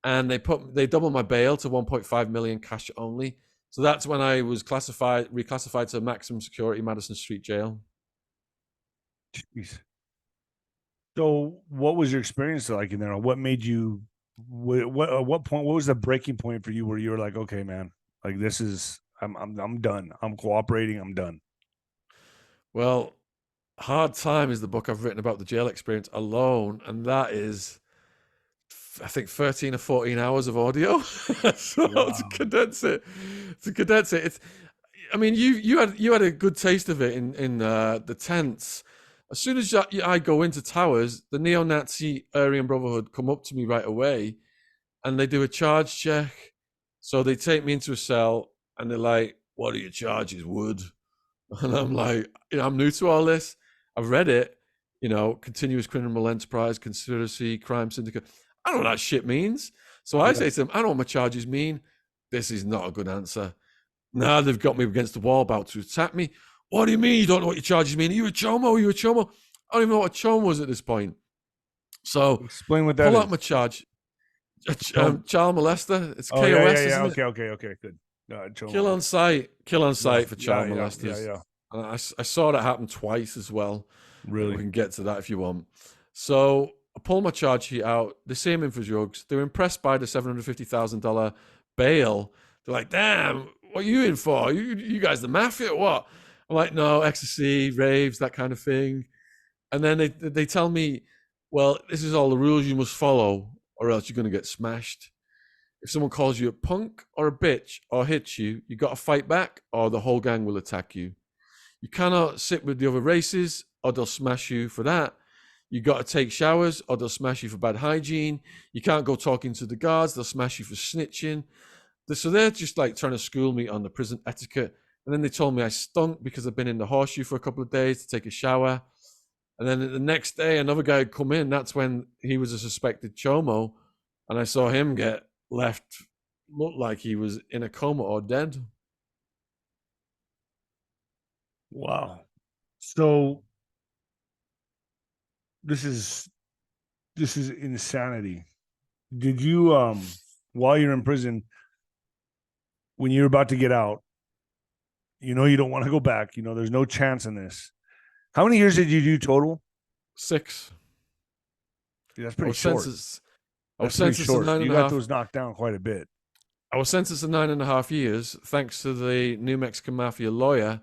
and they doubled my bail to 1.5 million cash only. So that's when I was reclassified to maximum security Madison Street Jail. Jeez. So what was your experience like in there? What made you, what point, what was the breaking point for you where you were like, okay, man, like this is, I'm done. I'm cooperating. I'm done. Well, Hard Time is the book I've written about the jail experience alone. And that is, I think, 13 or 14 hours of audio. So Wow. to condense it, it's, I mean, you had a good taste of it in the tents. As soon as I go into Towers, the neo-Nazi Aryan Brotherhood come up to me right away, and they do a charge check. So they take me into a cell, and they're like, "What are your charges, Wood?" And I'm like, I'm new to all this. I've read it, continuous criminal enterprise, conspiracy, crime syndicate. I don't know what that shit means. So I say to them, I don't know what my charges mean. This is not a good answer. Now they've got me against the wall, about to attack me. What do you mean you don't know what your charges mean? Are you a chomo? Are you a chomo? I don't even know what a chomo was at this point. So explain what that is. Pull out my charge. Child molester. It's KOS, yeah. isn't it? Okay, good. Kill on sight for child molesters. Yeah. And I saw that happen twice as well. Really? We can get to that if you want. So I pull my charge sheet out. They see him in for drugs. They're impressed by the $750,000 bail. They're like, damn, what are you in for? You guys the mafia or what? I'm like, no, ecstasy, raves, that kind of thing. And then they tell me, well, this is all the rules you must follow or else you're going to get smashed. If someone calls you a punk or a bitch or hits you, you got to fight back or the whole gang will attack you. You cannot sit with the other races or they'll smash you for that. You got to take showers or they'll smash you for bad hygiene. You can't go talking to the guards. They'll smash you for snitching. So they're just like trying to school me on the prison etiquette. And then they told me I stunk because I've been in the horseshoe for a couple of days to take a shower. And then the next day, another guy had come in. That's when he was a suspected chomo. And I saw him get left, looked like he was in a coma or dead. Wow. So this is insanity. Did you while you're in prison, when you're about to get out, you don't want to go back, there's no chance in this. How many years did you do total? 6. Dude, that's pretty short. I was sentenced to 9.5. You got those knocked down quite a bit. I was sentenced to 9.5 years, thanks to the New Mexican mafia lawyer,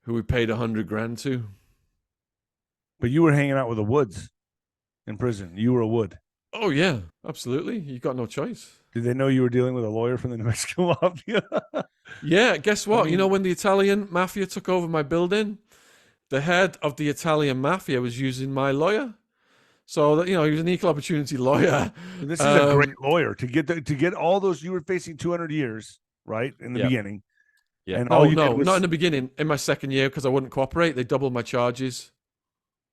who we paid $100,000 to. But you were hanging out with the Woods in prison. You were a Wood. Oh yeah, absolutely. You got no choice. Did they know you were dealing with a lawyer from the New Mexican mafia? Yeah. Guess what? When the Italian mafia took over my building, the head of the Italian mafia was using my lawyer. So that he was an equal opportunity lawyer. This is a great lawyer to get all those. You were facing 200 years, right, in the beginning. Yeah. And not in the beginning. In my second year, because I wouldn't cooperate, they doubled my charges.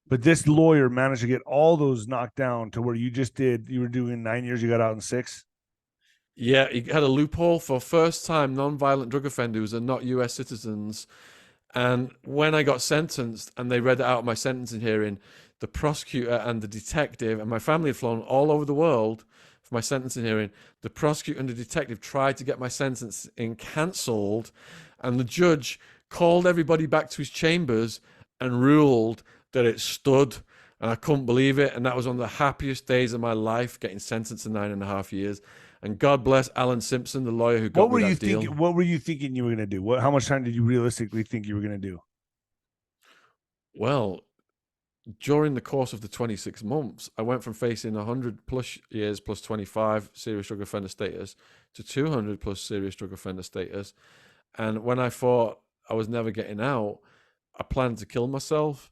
But this lawyer managed to get all those knocked down to where you were doing 9 years, you got out in 6. Yeah, he had a loophole for first-time non-violent drug offenders and not U.S. citizens. And when I got sentenced and they read it out of my sentencing hearing, the prosecutor and the detective, and my family had flown all over the world for my sentencing hearing. The prosecutor and the detective tried to get my sentencing cancelled, and the judge called everybody back to his chambers and ruled that it stood. And I couldn't believe it. And that was one of the happiest days of my life, getting sentenced to 9.5 years. And God bless Alan Simpson, the lawyer who got me that deal. What were you thinking you were going to do? How much time did you realistically think you were going to do? Well, during the course of the 26 months, I went from facing 100 plus years plus 25 serious drug offender status to 200 plus serious drug offender status. And when I thought I was never getting out, I planned to kill myself.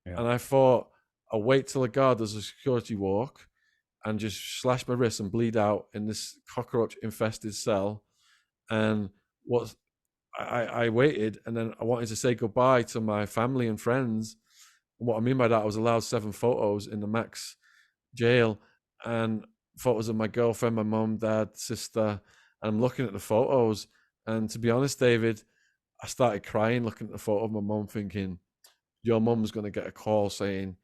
Yeah. And I thought, I'll wait till a guard does a security walk and just slash my wrists and bleed out in this cockroach-infested cell. And what I waited, and then I wanted to say goodbye to my family and friends. And what I mean by that, I was allowed 7 photos in the max jail, and photos of my girlfriend, my mom, dad, sister. And I'm looking at the photos, and to be honest, David, I started crying looking at the photo of my mom, thinking, your mom's going to get a call saying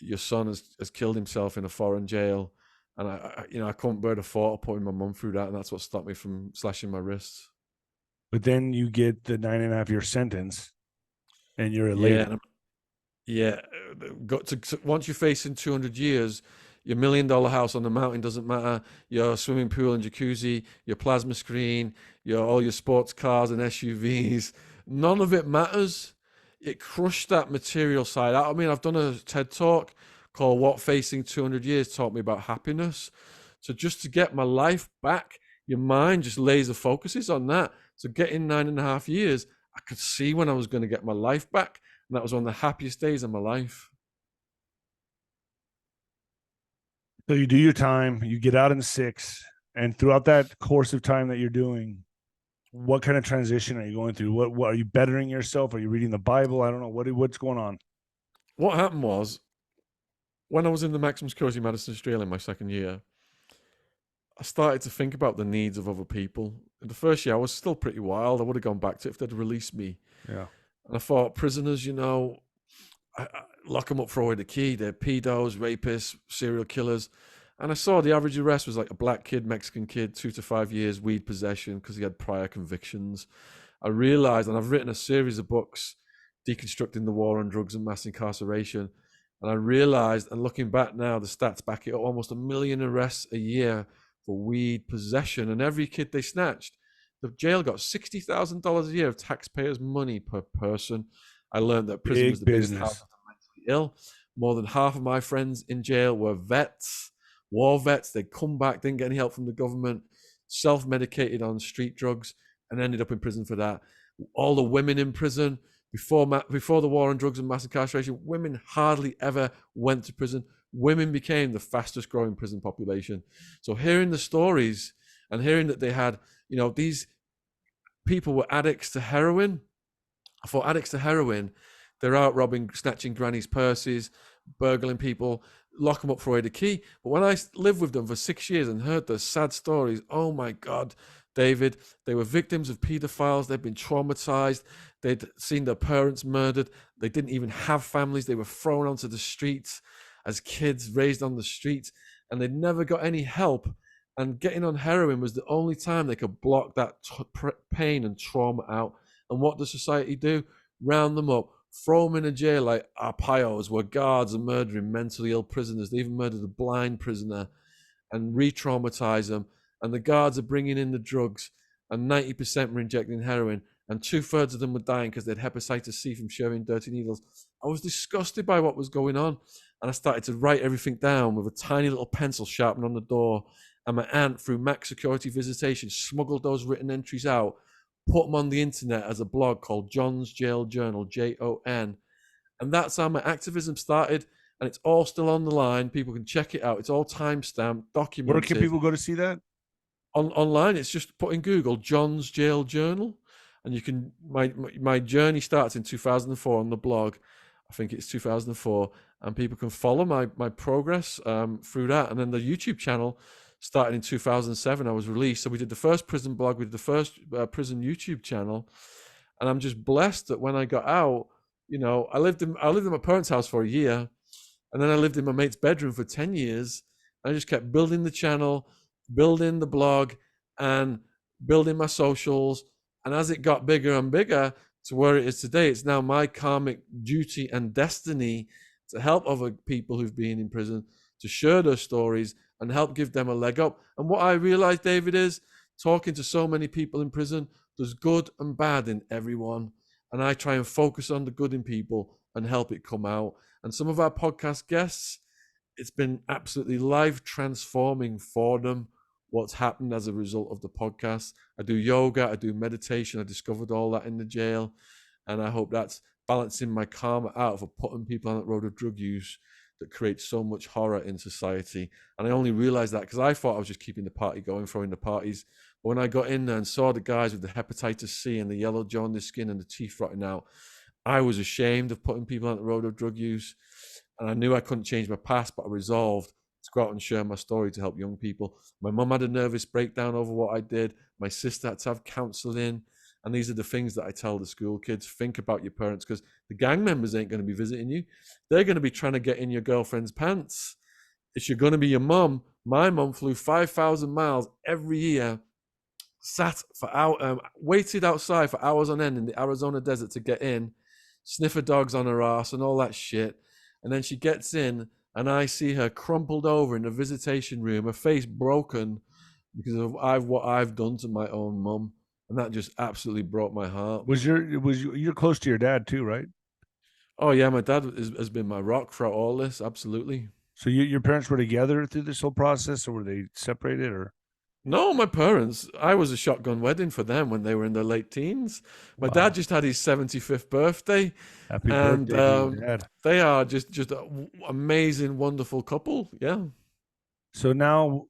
your son has killed himself in a foreign jail. And I couldn't bear the thought of putting my mum through that, and that's what stopped me from slashing my wrists. But then you get the 9.5-year sentence, and you're elated. Yeah. Once you're facing 200 years, your $1 million house on the mountain doesn't matter. Your swimming pool and jacuzzi, your plasma screen, all your sports cars and SUVs, none of it matters. It crushed that material side out. I mean, I've done a TED talk called What Facing 200 Years taught me about happiness. So just to get my life back, your mind just laser focuses on that. So getting 9.5 years, I could see when I was going to get my life back. And that was one of the happiest days of my life. So you do your time, you get out in 6, and throughout that course of time that you're doing, what kind of transition are you going through? What are you bettering yourself? Are you reading the Bible? I don't know. What's going on? What happened was, when I was in the maximum security Madison Street in my second year, I started to think about the needs of other people. In the first year, I was still pretty wild. I would have gone back to it if they'd released me. Yeah. And I thought, prisoners, I lock them up for 𝗀𝗏𝗃𝗍. They're pedos, rapists, serial killers. And I saw the average arrest was like a black kid, Mexican kid, 2 to 5 years, weed possession, because he had prior convictions. I realized, and I've written a series of books deconstructing the war on drugs and mass incarceration. And I realized, and looking back now, the stats back it up, almost 1 million arrests a year for weed possession. And every kid they snatched, the jail got $60,000 a year of taxpayers' money per person. I learned that prison was the biggest house of the mentally ill. More than half of my friends in jail were vets, war vets. They'd come back, didn't get any help from the government, self-medicated on street drugs, and ended up in prison for that. All the women in prison, before the war on drugs and mass incarceration, women hardly ever went to prison. Women became the fastest growing prison population. So hearing the stories and hearing that they had, these people were addicts to heroin. I thought, addicts to heroin, they're out robbing, snatching grannies' purses, burgling people, lock them up for 𝗀𝗏𝗃𝗍. But when I lived with them for 6 years and heard the sad stories, oh my God, David, they were victims of pedophiles. They'd been traumatized. They'd seen their parents murdered. They didn't even have families. They were thrown onto the streets as kids, raised on the streets, and they'd never got any help. And getting on heroin was the only time they could block that pain and trauma out. And what does society do? Round them up, throw them in a jail like Arpaio's, where guards are murdering mentally ill prisoners. They even murdered a blind prisoner and re-traumatize them. And the guards are bringing in the drugs, and 90% were injecting heroin, and 2/3 of them were dying because they had hepatitis C from shoving dirty needles. I was disgusted by what was going on, and I started to write everything down with a tiny little pencil sharpened on the door. And my aunt, through max security visitation, smuggled those written entries out, put them on the internet as a blog called John's Jail Journal, JON. And that's how my activism started. And it's all still on the line. People can check it out. It's all timestamped, documented. Where can people go to see that? Online. It's just put in Google John's Jail Journal. And you can, my journey starts in 2004 on the blog. I think it's 2004. And people can follow my progress through that. And then the YouTube channel started in 2007. I was released. So we did the first prison blog, we did the first prison YouTube channel. And I'm just blessed that when I got out, I lived in my parents' house for a year. And then I lived in my mate's bedroom for 10 years. I just kept building the channel, building the blog, and building my socials. And as it got bigger and bigger, to where it is today. It's now my karmic duty and destiny to help other people who've been in prison, to share their stories and help give them a leg up. And what I realized, David, is talking to so many people in prison, there's good and bad in everyone. And I try and focus on the good in people and help it come out. And some of our podcast guests, it's been absolutely life transforming for them, what's happened as a result of the podcast. I do yoga, I do meditation. I discovered all that in the jail. And I hope that's balancing my karma out of putting people on that road of drug use that creates so much horror in society. And I only realized that because I thought I was just keeping the party going, throwing the parties. But when I got in there and saw the guys with the hepatitis C and the yellow jaundice skin and the teeth rotting out, I was ashamed of putting people on the road of drug use. And I knew I couldn't change my past, but I resolved to go out and share my story to help young people. My mum had a nervous breakdown over what I did. My sister had to have counseling. And these are the things that I tell the school kids. Think about your parents, because the gang members ain't going to be visiting you. They're going to be trying to get in your girlfriend's pants. If you're going to be your mum, my mum flew 5,000 miles every year, sat for hours, waited outside for hours on end in the Arizona desert to get in, sniffer dogs on her ass and all that shit. And then she gets in and I see her crumpled over in the visitation room, her face broken because of what I've done to my own mum. And that just absolutely broke my heart. You're close to your dad too, right? Oh yeah, my dad has been my rock throughout all this. Absolutely. So your parents were together through this whole process, or were they separated, or? No, my parents. I was a shotgun wedding for them when they were in their late teens. My dad just had his 75th birthday. Happy birthday to your dad. They are just an amazing, wonderful couple. Yeah. So now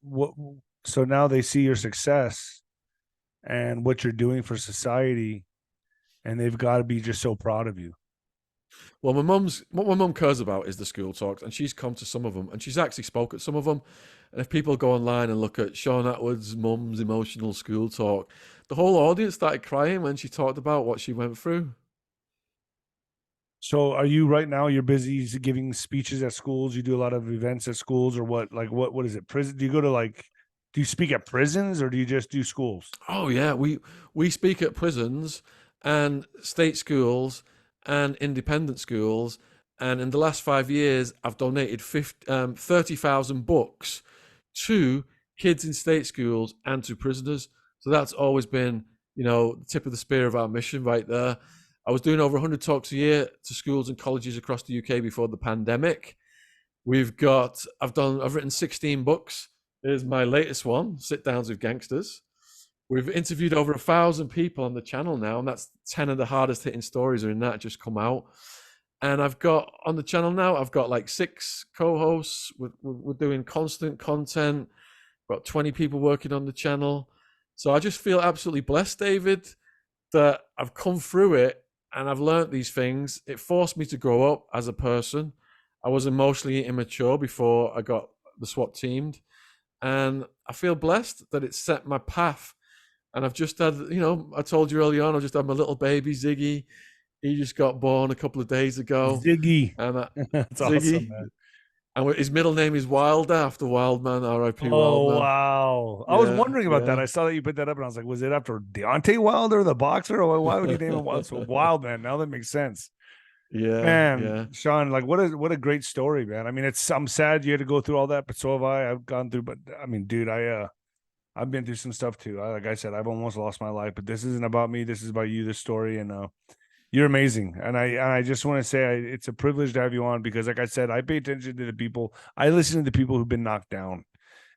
they see your success and what you're doing for society, and they've got to be just so proud of you. Well, what my mum cares about is the school talks, and she's come to some of them, and she's actually spoke at some of them. And if people go online and look at Shaun Attwood's mum's emotional school talk, the whole audience started crying when she talked about what she went through. So are you right now, you're busy giving speeches at schools? You do a lot of events at schools, or what? Like what is it? Prison? Do you go to do you speak at prisons, or do you just do schools? Oh yeah, we speak at prisons and state schools and independent schools. And in the last 5 years, I've donated 30,000 books to kids in state schools and to prisoners. So that's always been, the tip of the spear of our mission right there. I was doing over 100 talks a year to schools and colleges across the UK before the pandemic. I've written 16 books. Here's my latest one, Sit Downs with Gangsters. We've interviewed over 1,000 people on the channel now, and that's 10 of the hardest hitting stories are in that just come out. And I've got on the channel now, I've got like 6 co-hosts. We're doing constant content. Got 20 people working on the channel. So I just feel absolutely blessed, David, that I've come through it and I've learned these things. It forced me to grow up as a person. I was emotionally immature before I got the SWAT teamed. And I feel blessed that it set my path. And I've just had, I told you early on, I just had my little baby, Ziggy. He just got born a couple of days ago. Ziggy. And that's Ziggy. Awesome, man. And his middle name is Wilder, after Wildman, R.I.P. Oh, Wildman. Wow. I was wondering about that. I saw that you put that up, and I was like, was it after Deontay Wilder, the boxer? Or why would you name him Wildman? Now that makes sense. Yeah, man. Yeah. Shaun, what a great story, man. I mean, I'm sad you had to go through all that, but so have I. I've gone through, but I mean, dude, I've been through some stuff too. Like I said, I've almost lost my life, but this isn't about me. This is about you, this story, and you're amazing. And I just want to say it's a privilege to have you on, because like I said, I pay attention to the people. I listen to the people who've been knocked down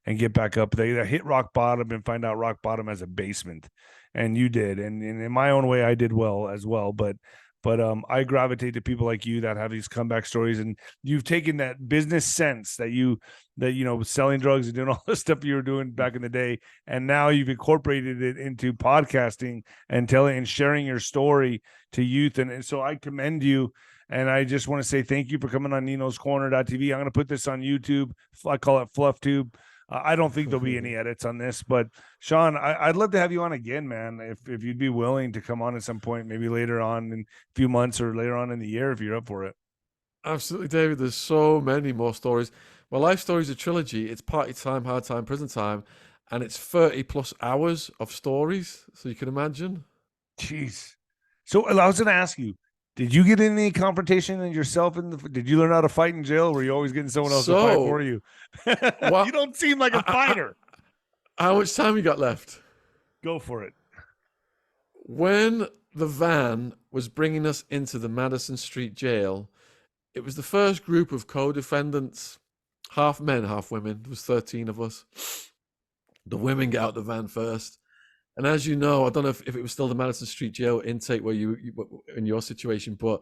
and get back up. They hit rock bottom and find out rock bottom as a basement. And you did. And in my own way, I did well as well. But I gravitate to people like you that have these comeback stories, and you've taken that business sense that selling drugs and doing all the stuff you were doing back in the day, and now you've incorporated it into podcasting and telling and sharing your story to youth. And so I commend you, and I just want to say thank you for coming on Nino's Corner.tv. I'm going to put this on YouTube. I call it FluffTube. I don't think there'll be any edits on this, but Shaun, I'd love to have you on again, man. If you'd be willing to come on at some point, maybe later on in a few months or later on in the year, if you're up for it. Absolutely, David. There's so many more stories. My life story is a trilogy. It's party time, hard time, prison time, and it's 30 plus hours of stories. So you can imagine. Jeez. So I was going to ask you, did you get in any confrontation in yourself? Did you learn how to fight in jail? Were you always getting someone else to fight for you? You don't seem like a fighter. How much time you got left? Go for it. When the van was bringing us into the Madison Street jail, it was the first group of co-defendants, half men, half women. There was 13 of us. The women get out the van first. And as you know, I don't know if it was still the Madison Street jail intake where you in your situation, but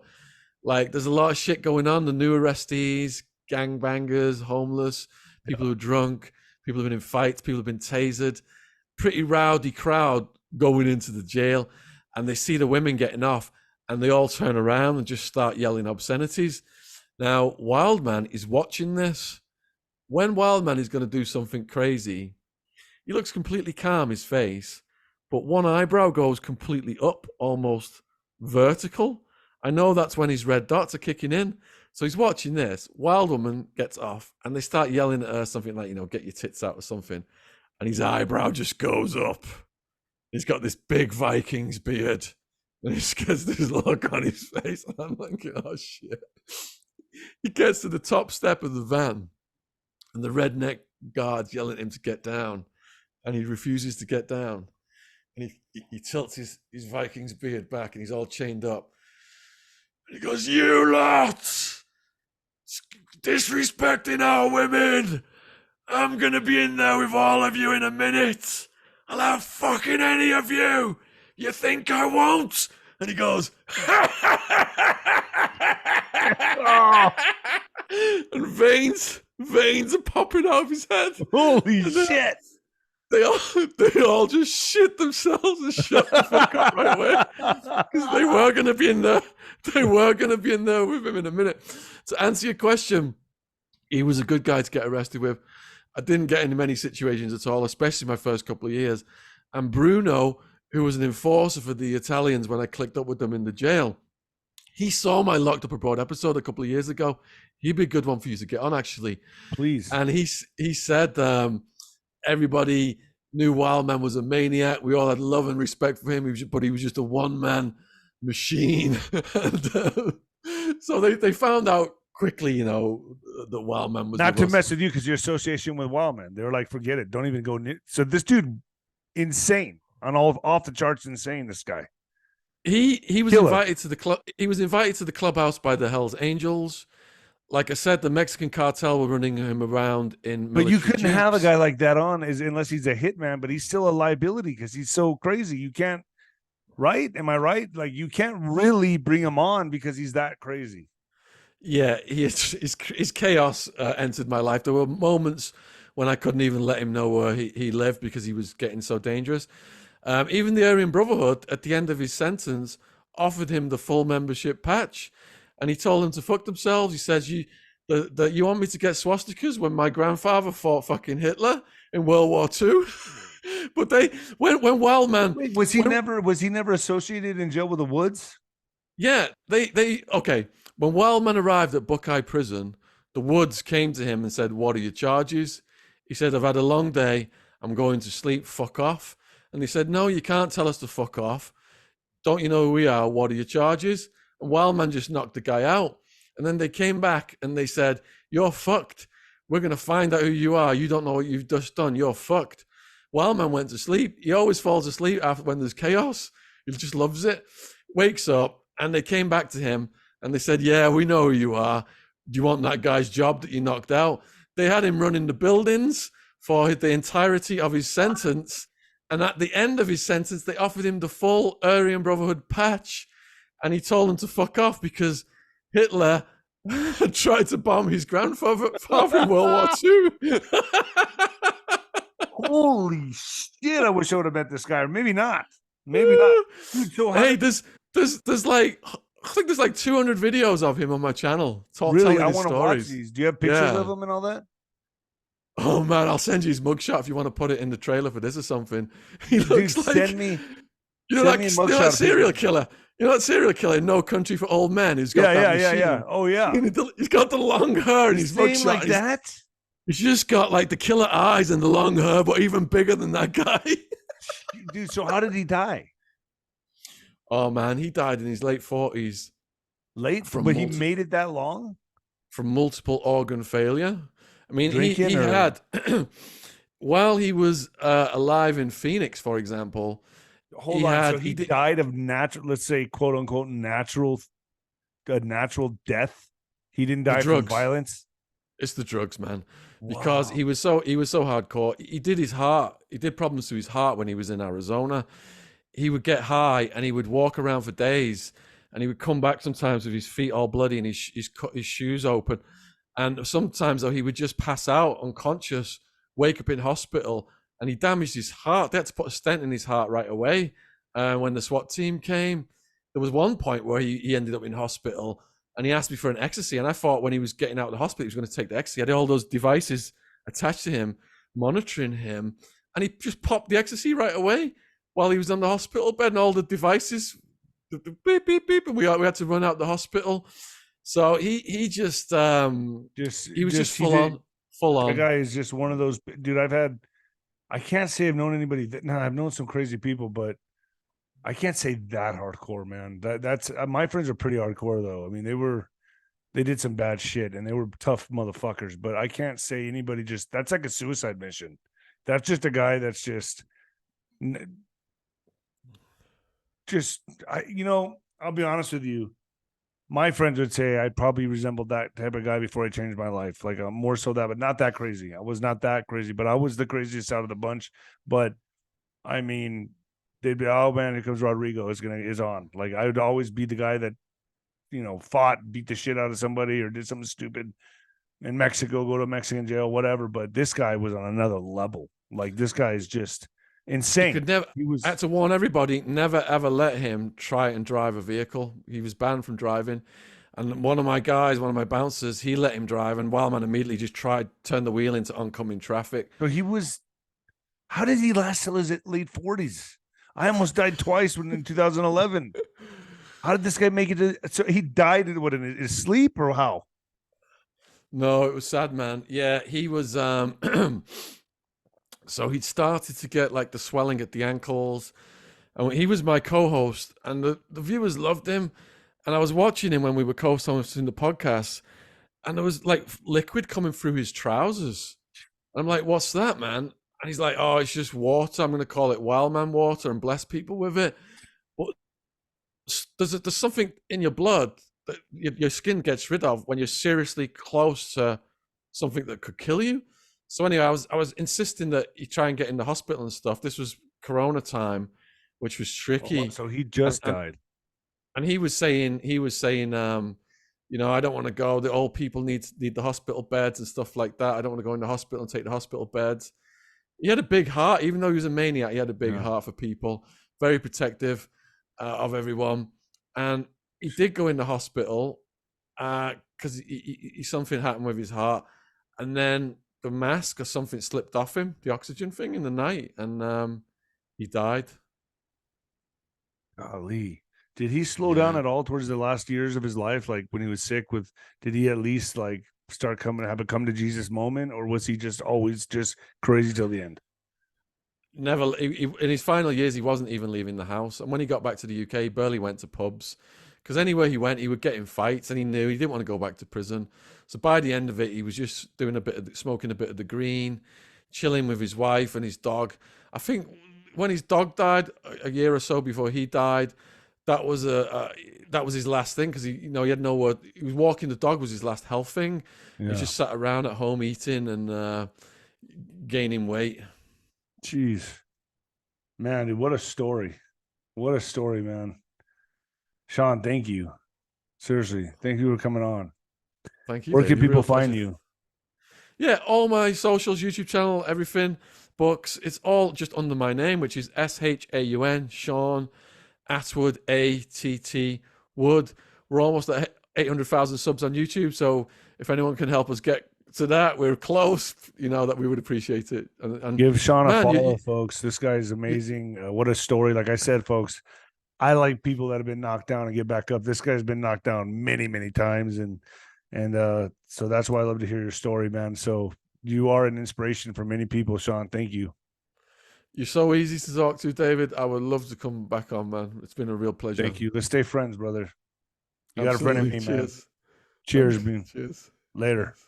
like there's a lot of shit going on. The new arrestees, gangbangers, homeless, people who are drunk, people who've been in fights, people who've been tasered. Pretty rowdy crowd going into the jail, and they see the women getting off, and they all turn around and just start yelling obscenities. Now, Wildman is watching this. When Wildman is going to do something crazy, he looks completely calm, his face, but one eyebrow goes completely up, almost vertical. I know that's when his red dots are kicking in. So he's watching this. Wild Woman gets off, and they start yelling at her something like, get your tits out or something. And his eyebrow just goes up. He's got this big Vikings beard. And he gets this look on his face. And I'm like, oh, shit. He gets to the top step of the van, and the redneck guard's yelling at him to get down. And he refuses to get down. And he tilts his Vikings beard back, and he's all chained up. And he goes, you lot, disrespecting our women. I'm going to be in there with all of you in a minute. I'll have fucking any of you. You think I won't? And he goes, oh. And veins are popping out of his head. Holy shit. They all just shit themselves and shut the fuck up right away. Because they were going to be in there. They were going to be in there with him in a minute. To answer your question, he was a good guy to get arrested with. I didn't get into many situations at all, especially my first couple of years. And Bruno, who was an enforcer for the Italians when I clicked up with them in the jail, he saw my Locked Up Abroad episode a couple of years ago. He'd be a good one for you to get on, actually. Please. And he said everybody knew Wildman was a maniac. We all had love and respect for him, but he was just a one-man machine. And, so they found out quickly, that Wildman was not to mess with you because your association with Wildman. They were like, forget it, don't even go near. So this dude, insane, off the charts, insane. This guy. He was invited to the club. He was invited to the clubhouse by the Hells Angels. Like I said, the Mexican cartel were running him around in. But you couldn't have a guy like that on unless he's a hitman. But he's still a liability because he's so crazy. You can't. Right? Am I right? Like you can't really bring him on because he's that crazy. Yeah, his chaos entered my life. There were moments when I couldn't even let him know where he lived because he was getting so dangerous. Even the Aryan Brotherhood, at the end of his sentence, offered him the full membership patch. And he told them to fuck themselves. He says, you want me to get swastikas when my grandfather fought fucking Hitler in World War II? But when Wildman... Wait, was he never associated in jail with the Woods? Yeah, okay. When Wildman arrived at Buckeye Prison, the Woods came to him and said, what are your charges? He said, I've had a long day. I'm going to sleep. Fuck off. And they said, no, you can't tell us to fuck off. Don't you know who we are? What are your charges? And Wildman just knocked the guy out. And then they came back and they said, you're fucked. We're going to find out who you are. You don't know what you've just done. You're fucked. Wildman went to sleep. He always falls asleep after when there's chaos. He just loves it. Wakes up and they came back to him and they said, yeah, we know who you are. Do you want that guy's job that you knocked out? They had him running the buildings for the entirety of his sentence. And at the end of his sentence, they offered him the full Aryan Brotherhood patch. And he told them to fuck off because Hitler had tried to bomb his grandfather in World War II. Holy shit, I wish I would have met this guy. Or maybe not. Maybe not. Dude, so hey, there's like, I think there's like 200 videos of him on my channel. Really? I want to watch these. Do you have pictures of him and all that? Oh man, I'll send you his mugshot if you want to put it in the trailer for this or something. He looks like send me that serial killer. You know that serial killer in No Country for Old Men who's got that machine? Yeah. Oh yeah. He's got the long hair and his mugshot like that. He's just got like the killer eyes and the long hair, but even bigger than that guy. Dude, so how did he die? Oh man, he died in his late 40s Late, but he made it that long? from multiple organ failure. I mean, Drinking he or had while he was alive in Phoenix, for example, hold on. So he did died of natural, let's say, quote unquote, natural death. He didn't the die from drugs. violence. It's the drugs, man. Because Wow. he was so hardcore. He did his heart. He did problems to his heart when he was in Arizona. He would get high and he would walk around for days, and he would come back sometimes with his feet all bloody and his shoes open. And sometimes though he would just pass out unconscious, wake up in hospital, and he damaged his heart. They had to put a stent in his heart right away. When the SWAT team came, there was one point where he ended up in hospital, and he asked me for an ecstacy. And I thought when he was getting out of the hospital, he was going to take the ecstacy. He had all those devices attached to him, monitoring him, and he just popped the ecstacy right away while he was on the hospital bed, and all the devices, beep, beep, beep, and we had to run out the hospital. So he just he was just full on. The guy is just one of those, dude. I can't say I've known anybody that. No, I've known some crazy people, but I can't say that hardcore, man. That's my friends are pretty hardcore though. I mean, they did some bad shit and they were tough motherfuckers, but I can't say anybody that's like a suicide mission. That's just a guy that's just I'll be honest with you. My friends would say I probably resembled that type of guy before I changed my life. Like I'm more so that, but not that crazy. I was not that crazy, but I was the craziest out of the bunch. But I mean, they'd be, oh man, here comes Rodrigo. Is on. Like I would always be the guy that, fought, beat the shit out of somebody or did something stupid in Mexico, go to Mexican jail, whatever. But this guy was on another level. Like this guy is just insane. I had to warn everybody, never ever let him try and drive a vehicle. He was banned from driving. And one of my bouncers, he let him drive, and Wildman immediately just turn the wheel into oncoming traffic. So how did he last till his late 40s? I almost died twice in 2011. How did this guy make it? So he died in his sleep or how? No, it was sad, man. Yeah, he was so he'd started to get like the swelling at the ankles, and he was my co-host, and the viewers loved him. And I was watching him when we were co-hosting the podcast, and there was like liquid coming through his trousers. I'm like, "What's that, man?" And he's like, "Oh, it's just water. I'm going to call it Wildman water and bless people with it." But there's something in your blood that your skin gets rid of when you're seriously close to something that could kill you. So anyway, I was insisting that you try and get in the hospital and stuff. This was Corona time, which was tricky. So he just died. And he was saying, I don't want to go. The old people need the hospital beds and stuff like that. I don't want to go in the hospital and take the hospital beds. He had a big heart, even though he was a maniac. He had a big heart for people, very protective of everyone. And he did go in the hospital because something happened with his heart, and then the mask or something slipped off him, the oxygen thing in the night, and he died. Golly. Did he slow down at all towards the last years of his life? Like when he was sick did he at least like have a come to Jesus moment, or was he just always just crazy till the end? Never. In his final years, he wasn't even leaving the house. And when he got back to the UK, he barely went to pubs, because anywhere he went, he would get in fights, and he knew he didn't want to go back to prison. So by the end of it, he was just smoking a bit of the green, chilling with his wife and his dog. I think when his dog died a year or so before he died, that was his last thing, because he had nowhere. He was walking the dog was his last health thing. He just sat around at home eating and gaining weight. Jeez, man, dude, what a story! What a story, man. Shaun, thank you. Seriously, thank you for coming on. Thank you. Where can people find you? Yeah, all my socials, YouTube channel, everything, books. It's all just under my name, which is SHAUN, Shaun Attwood, ATT_Wood. We're almost at 800,000 subs on YouTube, so if anyone can help us get to that, we're close. That we would appreciate it. And give Shaun a follow, folks. This guy is amazing. What a story! Like I said, folks, I like people that have been knocked down and get back up. This guy's been knocked down many, many times, and so that's why I love to hear your story, man. So you are an inspiration for many people, Shaun. Thank you. You're so easy to talk to, David. I would love to come back on, man. It's been a real pleasure. Thank you. Let's stay friends, brother. You got a friend in me, man. Cheers. Cheers, Thanks. man. Cheers. Later. Thanks.